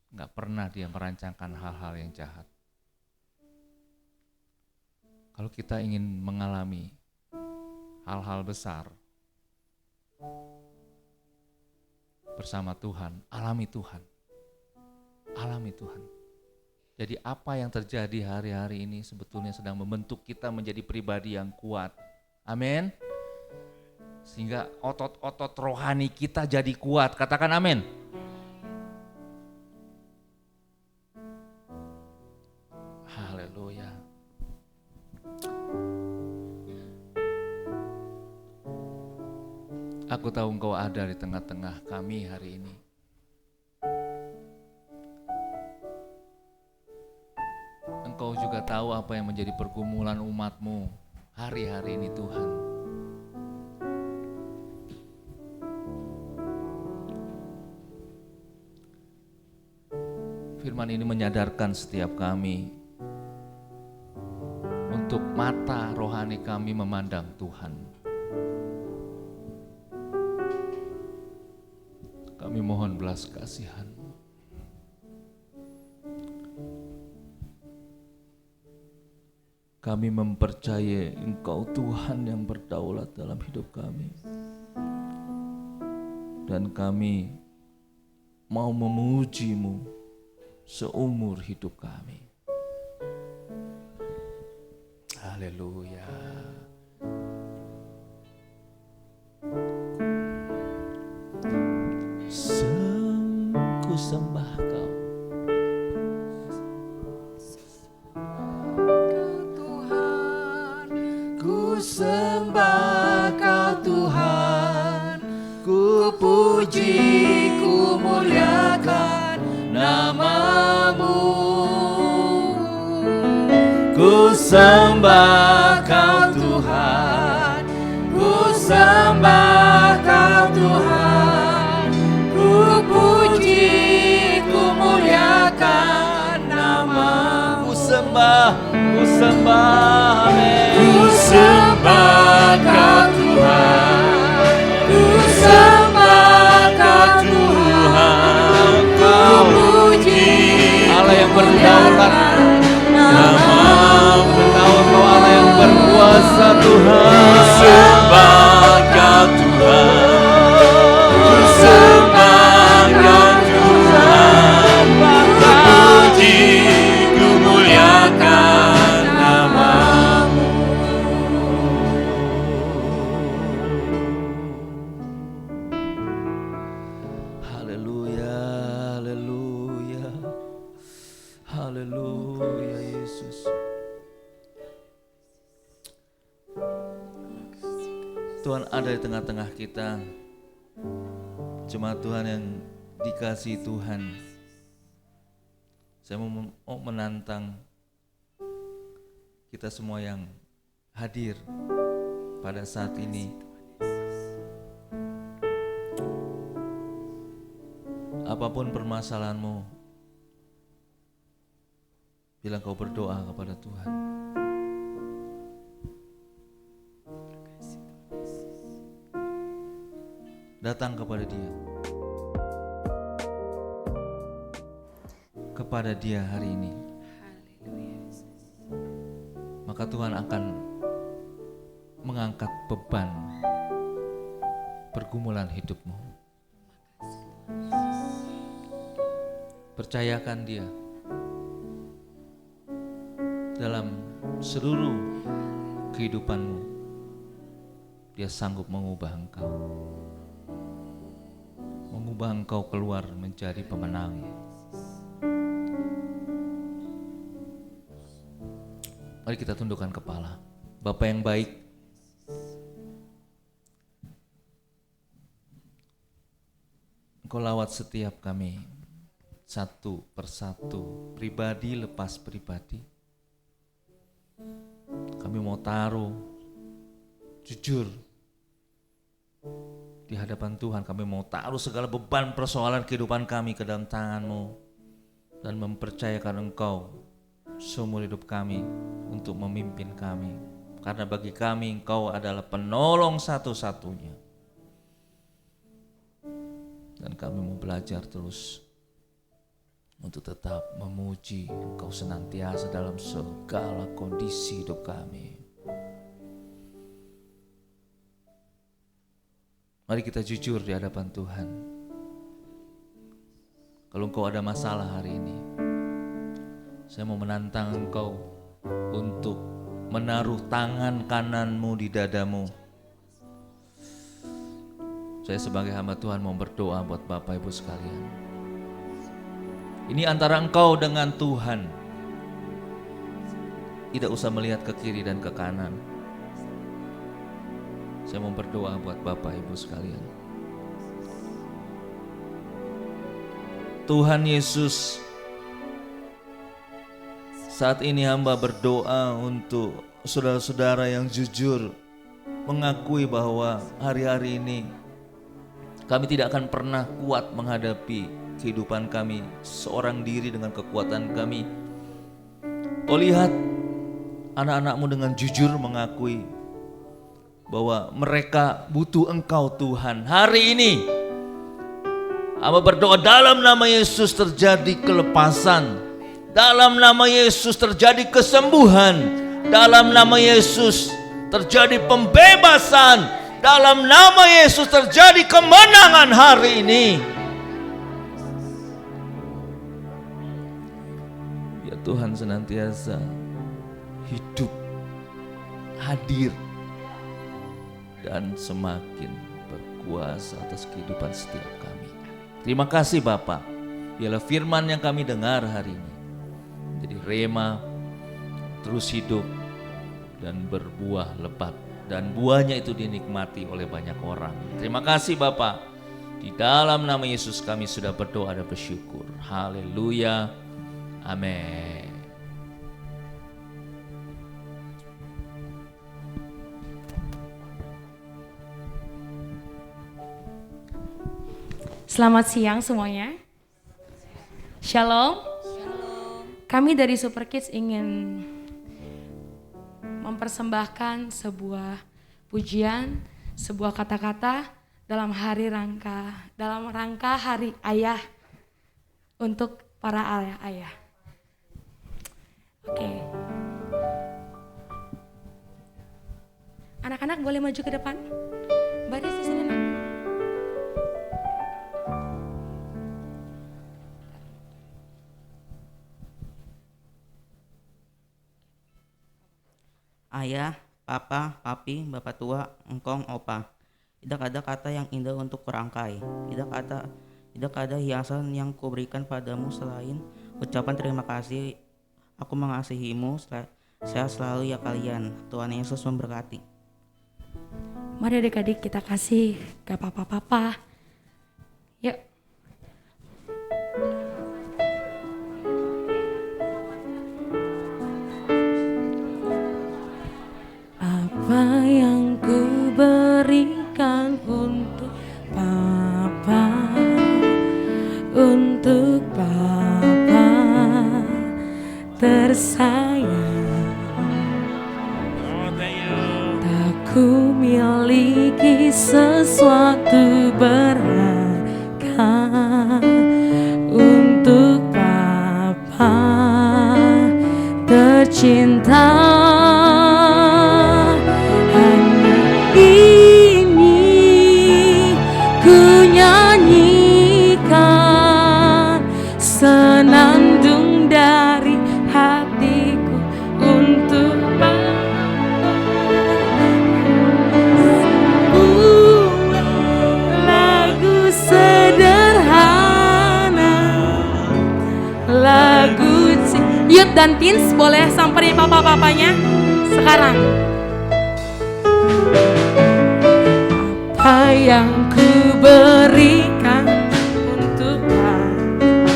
Enggak pernah dia merancangkan hal-hal yang jahat. Kalau kita ingin mengalami hal-hal besar, bersama Tuhan, alami Tuhan. Alami Tuhan. Jadi apa yang terjadi hari-hari ini sebetulnya sedang membentuk kita menjadi pribadi yang kuat. Amin. Sehingga otot-otot rohani kita jadi kuat. Katakan amin. Haleluya. Aku tahu Engkau ada di tengah-tengah kami hari ini. Engkau juga tahu apa yang menjadi pergumulan umat-Mu hari-hari ini Tuhan. Firman ini menyadarkan setiap kami untuk mata rohani kami memandang Tuhan. Kami mohon belas kasihan-Mu. Kami mempercayai Engkau Tuhan yang berdaulat dalam hidup kami. Dan kami mau memuji-Mu seumur hidup kami. Haleluya. Ku sembah Kau. Ku sembah Kau Tuhan, ku puji, ku muliakan nama-Mu. Ku sembah Kau Tuhan, ku sembah Kau Tuhan, ku puji, ku muliakan nama-Mu. Ku sembah, amin. Ku sembah Kau Tuhan, ku sembah Kau Tuhan, ku puji, Allah yang berdaulat, nama-Mu. Engkau Allah yang berkuasa Tuhan. Ku sembah Kau Tuhan, ku sembah Kau Tuhan, ku puji, ku muliakan nama-Mu. Haleluya, haleluya, haleluya Yesus. Tuhan ada di tengah-tengah kita. Jemaat Tuhan yang dikasihi Tuhan. Saya mau menantang kita semua yang hadir pada saat ini. Apapun permasalahanmu, bilang kau berdoa kepada Tuhan. Datang kepada Dia. Kepada Dia hari ini. Maka Tuhan akan mengangkat beban pergumulan hidupmu. Percayakan Dia. Dalam seluruh kehidupanmu, Dia sanggup mengubah engkau. Mengubah engkau keluar menjadi pemenang. Mari kita tundukkan kepala. Bapa yang baik, Engkau lawat setiap kami satu persatu, pribadi lepas pribadi. Kami mau taruh jujur di hadapan Tuhan. Kami mau taruh segala beban persoalan kehidupan kami ke dalam tangan-Mu dan mempercayakan Engkau seumur hidup kami untuk memimpin kami. Karena bagi kami Engkau adalah penolong satu-satunya. Dan kami mau belajar terus untuk tetap memuji Engkau senantiasa dalam segala kondisi hidup kami. Mari kita jujur di hadapan Tuhan. Kalau engkau ada masalah hari ini, saya mau menantang engkau untuk menaruh tangan kananmu di dadamu. Saya sebagai hamba Tuhan mau berdoa buat Bapak Ibu sekalian. Ini antara engkau dengan Tuhan. Tidak usah melihat ke kiri dan ke kanan. Saya mau berdoa buat Bapak Ibu sekalian. Tuhan Yesus, saat ini hamba berdoa untuk saudara-saudara yang jujur mengakui bahwa hari-hari ini kami tidak akan pernah kuat menghadapi kehidupan kami seorang diri dengan kekuatan kami. Kau lihat anak-anakmu dengan jujur mengakui bahwa mereka butuh Engkau Tuhan. Hari ini hamba berdoa dalam nama Yesus terjadi kelepasan, dalam nama Yesus terjadi kesembuhan, dalam nama Yesus terjadi pembebasan, dalam nama Yesus terjadi kemenangan hari ini. Ya Tuhan senantiasa hidup, hadir, dan semakin berkuasa atas kehidupan setiap kami. Terima kasih Bapa. Biarlah firman yang kami dengar hari ini menjadi rema, terus hidup dan berbuah lebat, dan buahnya itu dinikmati oleh banyak orang. Terima kasih Bapa. Di dalam nama Yesus kami sudah berdoa dan bersyukur. Haleluya. Amin. Selamat siang semuanya. Shalom. Kami dari Super Kids ingin mempersembahkan sebuah pujian, sebuah kata-kata dalam rangka Hari Ayah untuk para ayah-ayah. Oke. Anak-anak boleh maju ke depan. Baris di sini, Nak. Ayah, papa, papi, bapak tua, engkong, opa. Tidak ada kata yang indah untuk kurangkai. Tidak ada hiasan yang kuberikan padamu selain ucapan terima kasih. Aku mengasihimu, sehat selalu ya kalian. Tuhan Yesus memberkati. Mari adik-adik kita kasih ke papa-papa. Yuk. Apa yang ku berikan untuk Papa, untuk Papa tersayang. Tak ku miliki sesuatu berharga untuk Papa tercinta. Senandung dari hatiku untuk lagu sederhana, lagu Yud dan Tins boleh samperin papa-papanya sekarang. Apa yang ku berikan untuk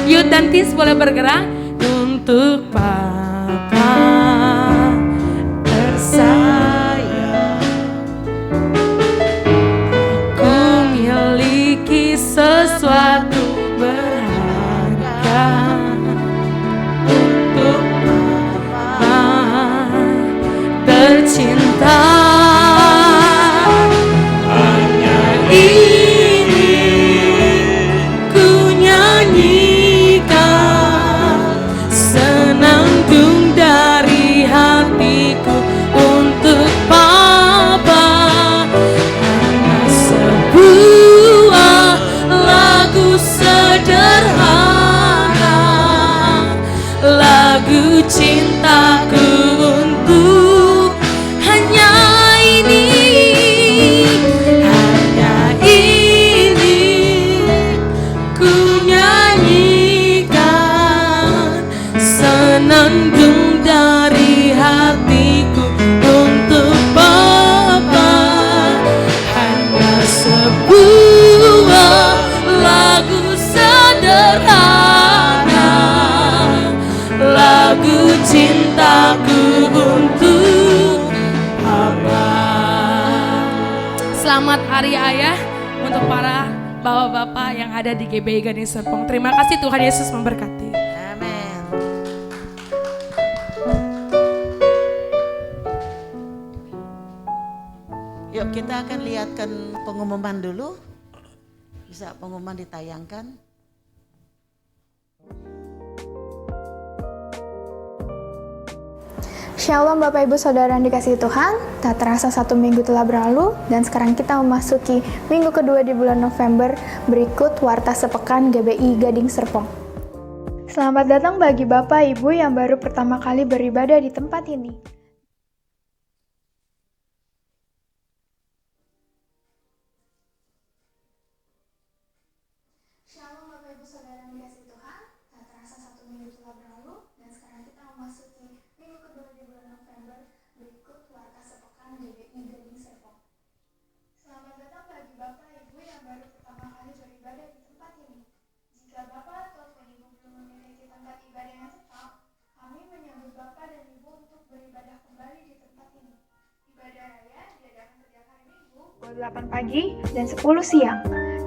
Yud dan Tins boleh bergerak untuk Papa tersayang. Aku miliki sesuatu berharga untuk Papa tercinta. Sebuah lagu sederhana, Selamat Hari Ayah untuk para bapak-bapak yang ada di GBI Gading Serpong. Terima kasih, Tuhan Yesus memberkati. Amin. Yuk kita akan lihatkan pengumuman dulu. Bisa pengumuman ditayangkan. Shalom Bapak Ibu Saudara yang dikasihi Tuhan, tak terasa 1 minggu telah berlalu dan sekarang kita memasuki minggu kedua di bulan November. Berikut Warta Sepekan GBI Gading Serpong. Selamat datang bagi Bapak Ibu yang baru pertama kali beribadah di tempat ini. Shalom Bapak Ibu Saudara yang dikasihi Tuhan, tak terasa 1 minggu telah berlalu dan sekarang kita memasuki minggu kedua di bulan November. Berikut Warta Sepekan GBI Gading Serpong. Selamat datang bagi Bapak Ibu yang baru pertama kali beribadah di tempat ini. Jika Bapak atau Ibu belum memiliki tempat ibadah yang tetap, kami menyambut Bapak dan Ibu untuk beribadah kembali di tempat ini. Ibadah raya diadakan setiap hari Minggu pukul 8 pagi dan 10 siang.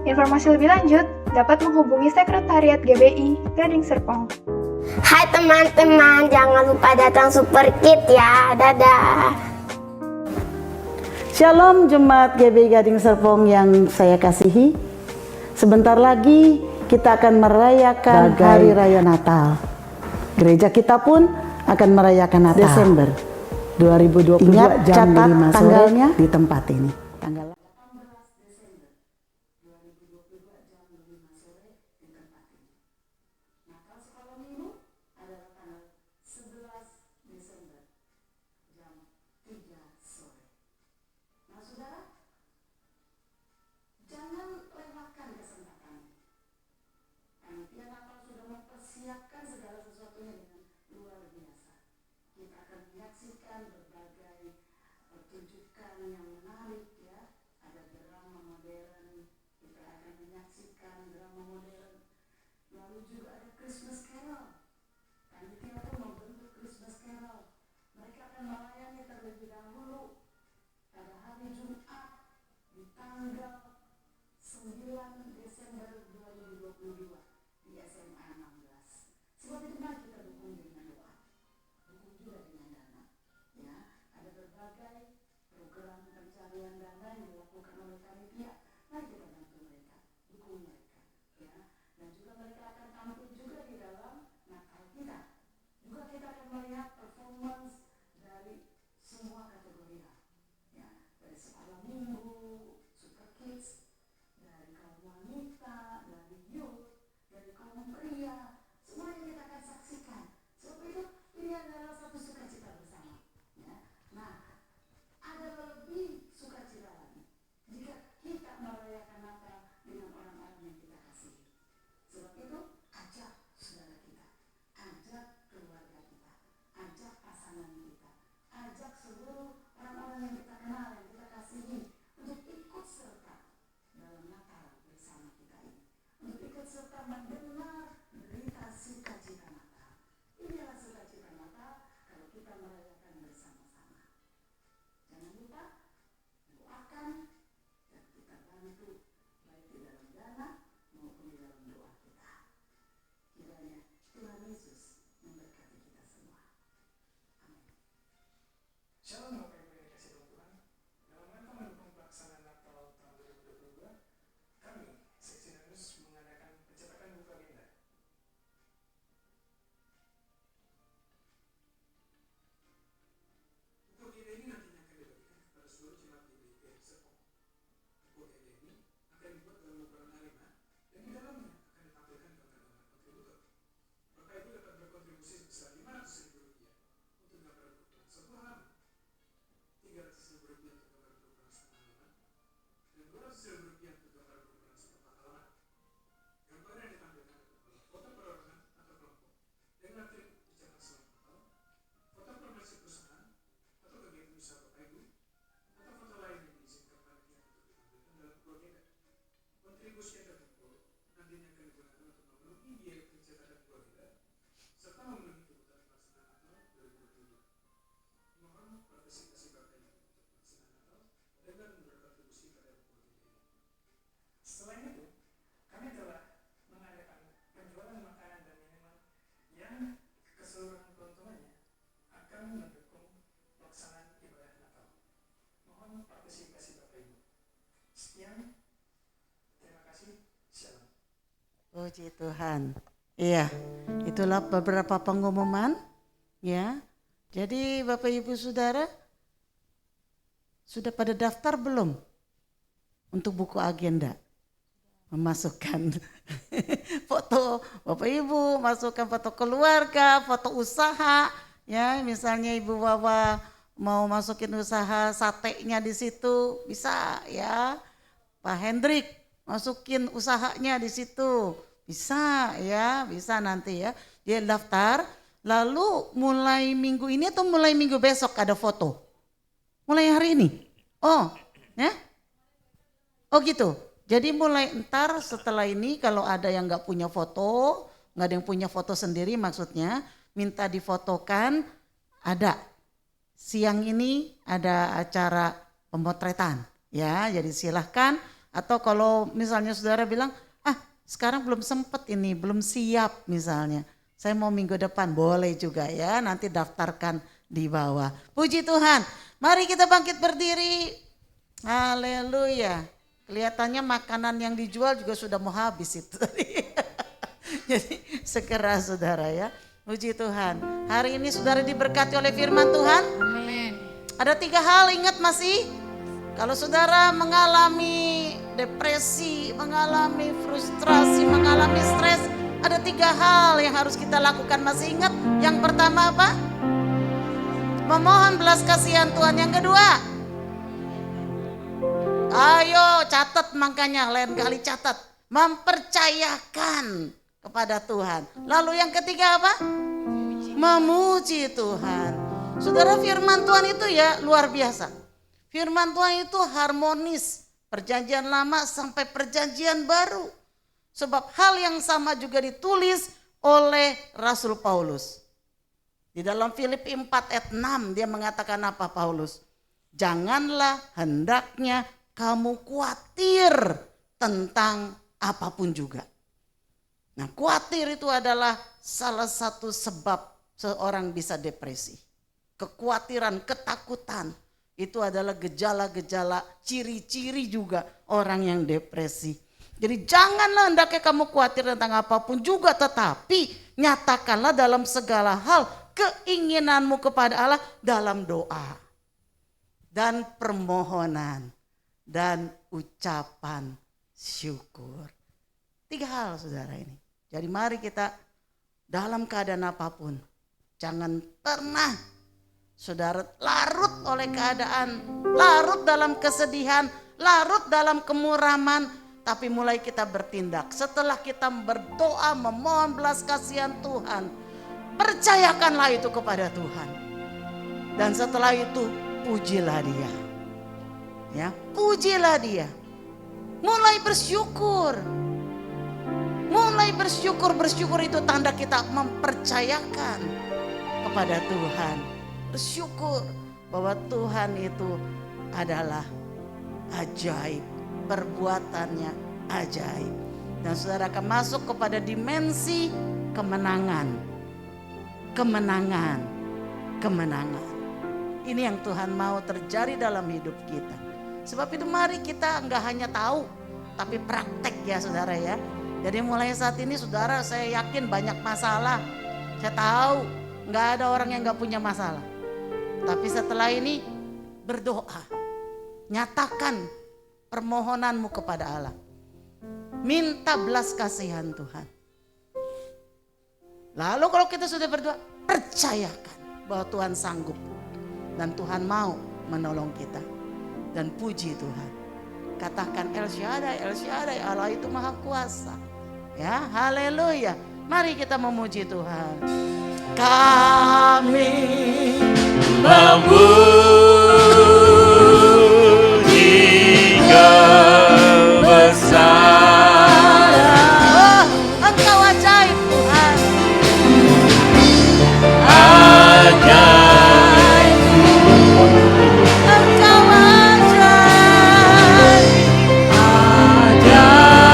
Informasi lebih lanjut dapat menghubungi Sekretariat GBI Gading Serpong. Hai teman-teman, jangan lupa datang Super Kid ya. Dadah. Shalom Jemaat GBI Gading Serpong yang saya kasihi. Sebentar lagi kita akan merayakan Hari Raya Natal. Gereja kita pun akan merayakan Natal. Desember 2022 jam 5 sore tanggalnya di tempat ini. Tanggal 18 Desember 2022 jam 5 sore di tempat ini. Natal sekolah minggu adalah tanggal 11 Desember jam 3 sore. Nah saudara, jangan lewatkan kesempatan. Panitia Natal sudah mempersiapkan segala sesuatunya dengan luar biasa. Kita akan menyaksikan berbagai pertunjukan yang menarik ya. Ada drama modern, kita akan menyaksikan drama modern. Lalu juga ada Christmas Carol. Panitia pun membentuk Christmas Carol. Mereka akan melayani terlebih dahulu pada hari Jumat di tanggal 9 Desember 2022 di SMA 16. Sebab itu mari kita dukung dengan doa, dukung juga dengan dana. Ya, ada berbagai program pencarian dana yang dilakukan oleh panitia. Mari kita bantu mereka, dukung mereka. Ya, dan juga mereka akan tampil juga di dalam Natal kita. Juga kita akan melihat performance dari semua kategori hal. Ya, dari sekolah minggu, Super Kids, dari kaum wanita, dari youth, dari kaum pria, semuanya kita akan saksikan. Sebab itu ini adalah satu sukacita bersama. Ya. Nah, ada lebih sukacita lagi jika kita merayakan Natal dengan orang-orang yang kita kasihi. Sebab itu ajak saudara kita, ajak keluarga kita, ajak pasangan kita, ajak seluruh orang-orang yang kita kenal, yang kita kasihi untuk ikut serta dalam Natal bersama kita ini, untuk ikut serta mendengar berita sukacita Natal. Inilah sukacita Natal kalau kita merayakan bersama-sama. Jangan lupa doakan dan kita bantu baik di dalam dana maupun di dalam doa kita. Kiranya Tuhan Yesus memberkati kita semua. Amin. Shalom Bapak Ibu yang dikasihi Tuhan. Dalam rangka mendukung pelaksanaan Natal tahun 2022, kami, Seksi Nanus, mengadakan pencetakan buku agenda. Buku agenda ini nantinya akan dibagikan kepada seluruh jemaat GBI Gading Serpong. Buku agenda ini akan dibuat dalam ukuran A5 dan di dalamnya akan ditampilkan gambar-gambar kontributor. Bapak Ibu dapat berkontribusi sebesar Rp500.000 untuk gambar berukuran sebuah halaman, Rp300.000 untuk gambar berukuran setengah halaman, dan Rp200.000 untuk gambar berukuran seperempat halaman. Gambar yang ditampilkan adalah foto perorangan atau kelompok dengan trik ucapan selamat Natal, foto promosi perusahaan atau kegiatan usaha Bapak Ibu, atau foto lain yang diizinkan panitia untuk ditampilkan dalam buku agenda. Kontribusi yang terkumpul nantinya akan digunakan untuk memenuhi biaya pencetakan buku agenda serta memenuhi kebutuhan pelaksanaan Natal 2022. Mohon partisipasi Bapak Ibu untuk pelaksanaan Natal dengan berkontribusi pada buku Selain itu, kami telah mengadakan penjualan makanan dan minuman yang keseluruhan keuntungannya akan mendukung pelaksanaan ibadah Natal. Mohon partisipasi Bapak Ibu. Sekian, terima kasih. Shalom. Puji Tuhan. Iya, itulah beberapa pengumuman ya. Jadi Bapak Ibu Saudara sudah pada daftar belum untuk buku agenda? Memasukkan foto Bapak Ibu, masukkan foto keluarga, foto usaha ya. Misalnya Ibu Wawa mau masukin usaha satenya di situ bisa ya. Pak Hendrik masukin usahanya di situ. Bisa ya, bisa nanti ya. Dia daftar, lalu mulai minggu ini atau mulai minggu besok ada foto? Mulai hari ini? Oh, ya? Oh gitu. Jadi mulai entar setelah ini kalau ada yang nggak punya foto, nggak ada yang punya foto sendiri maksudnya, minta difotokan, ada. Siang ini ada acara pemotretan ya, jadi silahkan. Atau kalau misalnya saudara bilang, sekarang belum sempat ini, belum siap misalnya. Saya mau minggu depan, boleh juga ya, nanti daftarkan di bawah. Puji Tuhan, mari kita bangkit berdiri. Haleluya. Kelihatannya makanan yang dijual juga sudah mau habis itu. Jadi segera saudara ya. Puji Tuhan. Hari ini saudara diberkati oleh firman Tuhan. Amin. Ada 3 hal, ingat masih? Kalau saudara mengalami depresi, mengalami frustrasi, mengalami stres, ada 3 hal yang harus kita lakukan. Masih ingat? Yang pertama apa? Memohon belas kasihan Tuhan. Yang kedua, ayo catat, makanya lain kali catat. Mempercayakan kepada Tuhan. Lalu yang ketiga apa? Memuji Tuhan. Saudara, firman Tuhan itu ya luar biasa. Firman Tuhan itu harmonis, perjanjian lama sampai perjanjian baru. Sebab hal yang sama juga ditulis oleh Rasul Paulus. Di dalam Filipi 4 ayat 6 dia mengatakan apa Paulus? Janganlah hendaknya kamu khawatir tentang apapun juga. Nah, khawatir itu adalah salah satu sebab seorang bisa depresi. Kekhawatiran, ketakutan. Itu adalah gejala-gejala, ciri-ciri juga orang yang depresi. Jadi janganlah hendaknya kamu khawatir tentang apapun juga, tetapi nyatakanlah dalam segala hal keinginanmu kepada Allah dalam doa dan permohonan dan ucapan syukur. 3 hal saudara ini. Jadi mari kita dalam keadaan apapun, jangan pernah saudara larut oleh keadaan, larut dalam kesedihan, larut dalam kemuraman, tapi mulai kita bertindak. Setelah kita berdoa memohon belas kasihan Tuhan, percayakanlah itu kepada Tuhan. Dan setelah itu pujilah Dia. Ya, pujilah Dia. Mulai bersyukur. Mulai bersyukur, bersyukur itu tanda kita mempercayakan kepada Tuhan. Bersyukur bahwa Tuhan itu adalah ajaib, perbuatannya ajaib. Dan saudara akan masuk kepada dimensi kemenangan. Kemenangan, kemenangan. Ini yang Tuhan mau terjadi dalam hidup kita. Sebab itu mari kita enggak hanya tahu, tapi praktek ya saudara ya. Jadi mulai saat ini saudara, saya yakin banyak masalah. Saya tahu enggak ada orang yang enggak punya masalah. Tapi setelah ini berdoa, nyatakan permohonanmu kepada Allah. Minta belas kasihan Tuhan. Lalu kalau kita sudah berdoa, percayakan bahwa Tuhan sanggup. Dan Tuhan mau menolong kita. Dan puji Tuhan. Katakan El Shaddai, El Shaddai, Allah itu maha kuasa. Ya, haleluya. Mari kita memuji Tuhan. Kami memuji kebesaran. Engkau ajaib Tuhan. Ajaib. Engkau ajaib. Ajaib.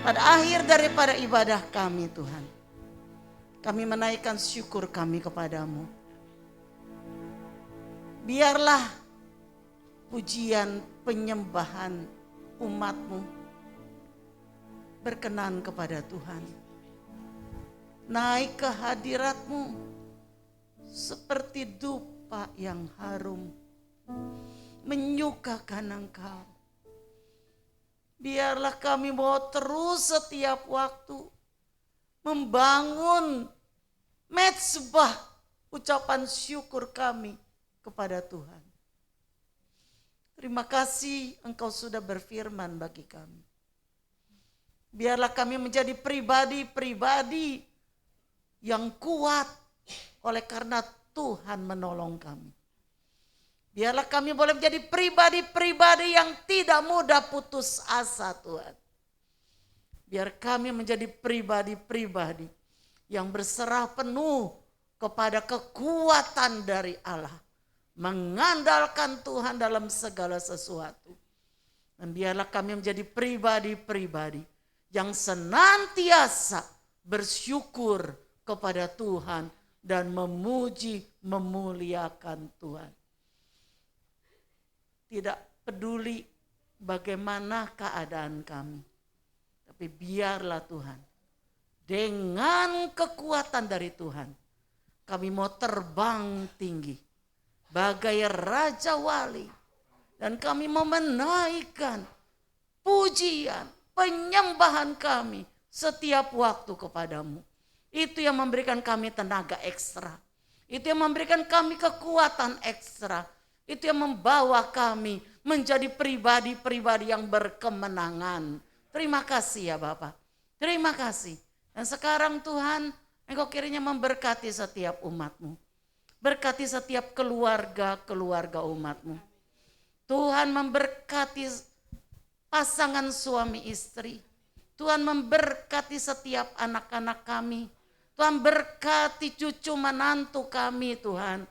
pada akhir daripada ibadah kami Tuhan, kami menaikkan syukur kami kepadamu. Biarlah pujian penyembahan umatmu berkenan kepada Tuhan. Naik ke hadiratmu seperti dupa yang harum, menyukakan Engkau. Biarlah kami mau terus setiap waktu membangun mezbah ucapan syukur kami kepada Tuhan. Terima kasih Engkau sudah berfirman bagi kami. Biarlah kami menjadi pribadi-pribadi yang kuat oleh karena Tuhan menolong kami. Biarlah kami boleh menjadi pribadi-pribadi yang tidak mudah putus asa Tuhan. Biar kami menjadi pribadi-pribadi yang berserah penuh kepada kekuatan dari Allah. Mengandalkan Tuhan dalam segala sesuatu. Dan biarlah kami menjadi pribadi-pribadi yang senantiasa bersyukur kepada Tuhan dan memuji, memuliakan Tuhan. Tidak peduli bagaimana keadaan kami, tapi biarlah Tuhan, dengan kekuatan dari Tuhan, kami mau terbang tinggi bagai Raja Wali, dan kami mau menaikkan pujian, penyembahan kami setiap waktu kepadamu. Itu yang memberikan kami tenaga ekstra. Itu yang memberikan kami kekuatan ekstra. Itu yang membawa kami menjadi pribadi-pribadi yang berkemenangan. Terima kasih ya Bapak. Terima kasih. Dan sekarang Tuhan, Engkau kiranya memberkati setiap umat-Mu. Berkati setiap keluarga-keluarga umat-Mu. Tuhan memberkati pasangan suami istri. Tuhan memberkati setiap anak-anak kami. Tuhan berkati cucu menantu kami Tuhan.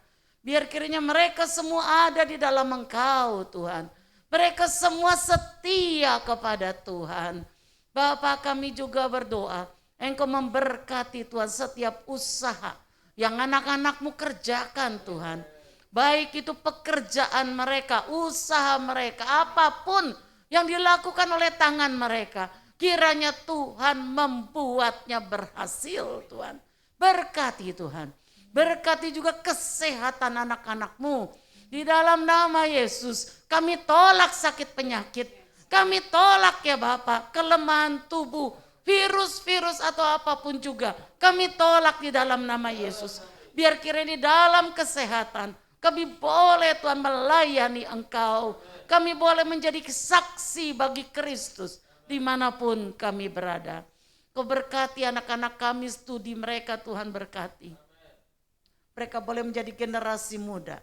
Biar kiranya mereka semua ada di dalam Engkau Tuhan. Mereka semua setia kepada Tuhan. Bapa kami juga berdoa. Engkau memberkati Tuhan setiap usaha yang anak-anak-Mu kerjakan Tuhan. Baik itu pekerjaan mereka, usaha mereka, apapun yang dilakukan oleh tangan mereka. Kiranya Tuhan membuatnya berhasil Tuhan. Berkati Tuhan. Berkati juga kesehatan anak-anak-Mu. Di dalam nama Yesus kami tolak sakit penyakit. Kami tolak ya Bapak kelemahan tubuh. Virus-virus atau apapun juga. Kami tolak di dalam nama Yesus. Biar kiranya di dalam kesehatan kami boleh Tuhan melayani Engkau. Kami boleh menjadi saksi bagi Kristus dimanapun kami berada. Kau berkati anak-anak kami, studi mereka Tuhan berkati. Mereka boleh menjadi generasi muda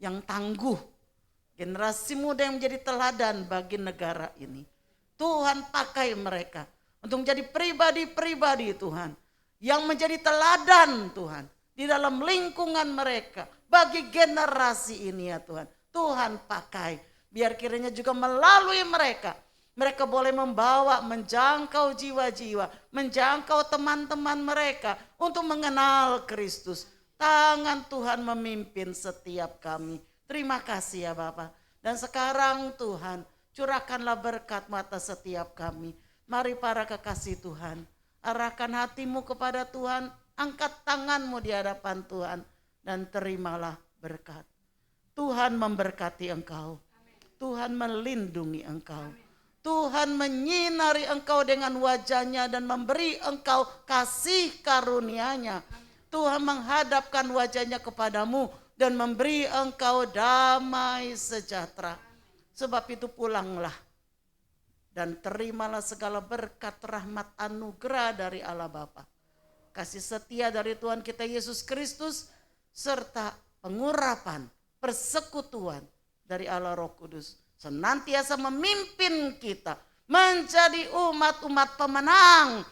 yang tangguh. Generasi muda yang menjadi teladan bagi negara ini. Tuhan pakai mereka untuk menjadi pribadi-pribadi Tuhan. Yang menjadi teladan Tuhan. Di dalam lingkungan mereka. Bagi generasi ini ya Tuhan. Tuhan pakai. Biar kiranya juga melalui mereka. Mereka boleh membawa, menjangkau jiwa-jiwa, menjangkau teman-teman mereka untuk mengenal Kristus. Tangan Tuhan memimpin setiap kami. Terima kasih ya Bapak. Dan sekarang Tuhan, curahkanlah berkat-Mu atas setiap kami. Mari para kekasih Tuhan, arahkan hatimu kepada Tuhan, angkat tanganmu di hadapan Tuhan, dan terimalah berkat. Tuhan memberkati engkau. Tuhan melindungi engkau. Tuhan menyinari engkau dengan wajah-Nya dan memberi engkau kasih karunia-Nya. Tuhan menghadapkan wajah-Nya kepadamu dan memberi engkau damai sejahtera. Sebab itu pulanglah dan terimalah segala berkat rahmat anugerah dari Allah Bapa. Kasih setia dari Tuhan kita Yesus Kristus serta pengurapan, persekutuan dari Allah Roh Kudus senantiasa memimpin kita menjadi umat-umat pemenang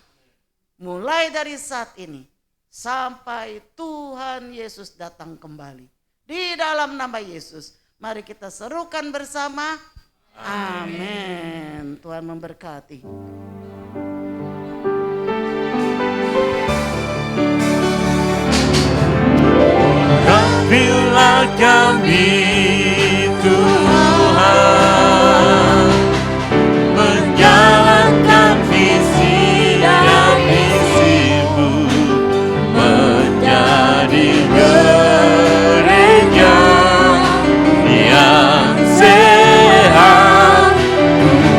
mulai dari saat ini sampai Tuhan Yesus datang kembali. Di dalam nama Yesus, mari kita serukan bersama. Amin. Tuhan memberkati. Rampilah kami Tuhan, menjalankan visi dan misimu, menjadi gereja yang sehat,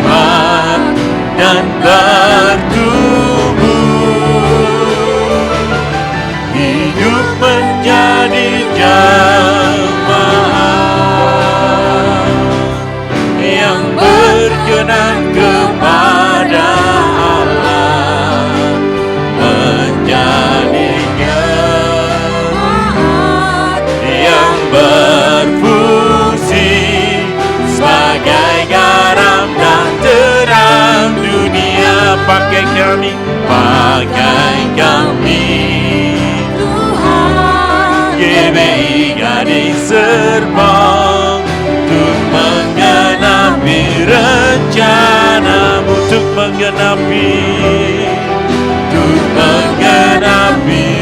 kuat dan bertumbuh, hidup menjadi jemaat yang berkenan kepada Allah, menjadi jemaat yang berfungsi sebagai garam dan terang dunia. Pakai kami GBI Gading Serpong, untuk menggenapi rencanamu, untuk menggenapi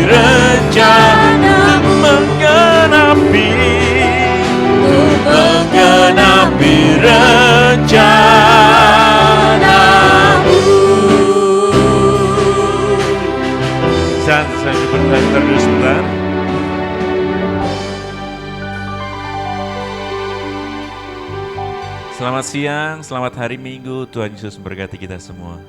rencana, untuk menggenapi rencanamu. Saya bertahan terus sebentar. Selamat siang, selamat hari Minggu. Tuhan Yesus memberkati kita semua.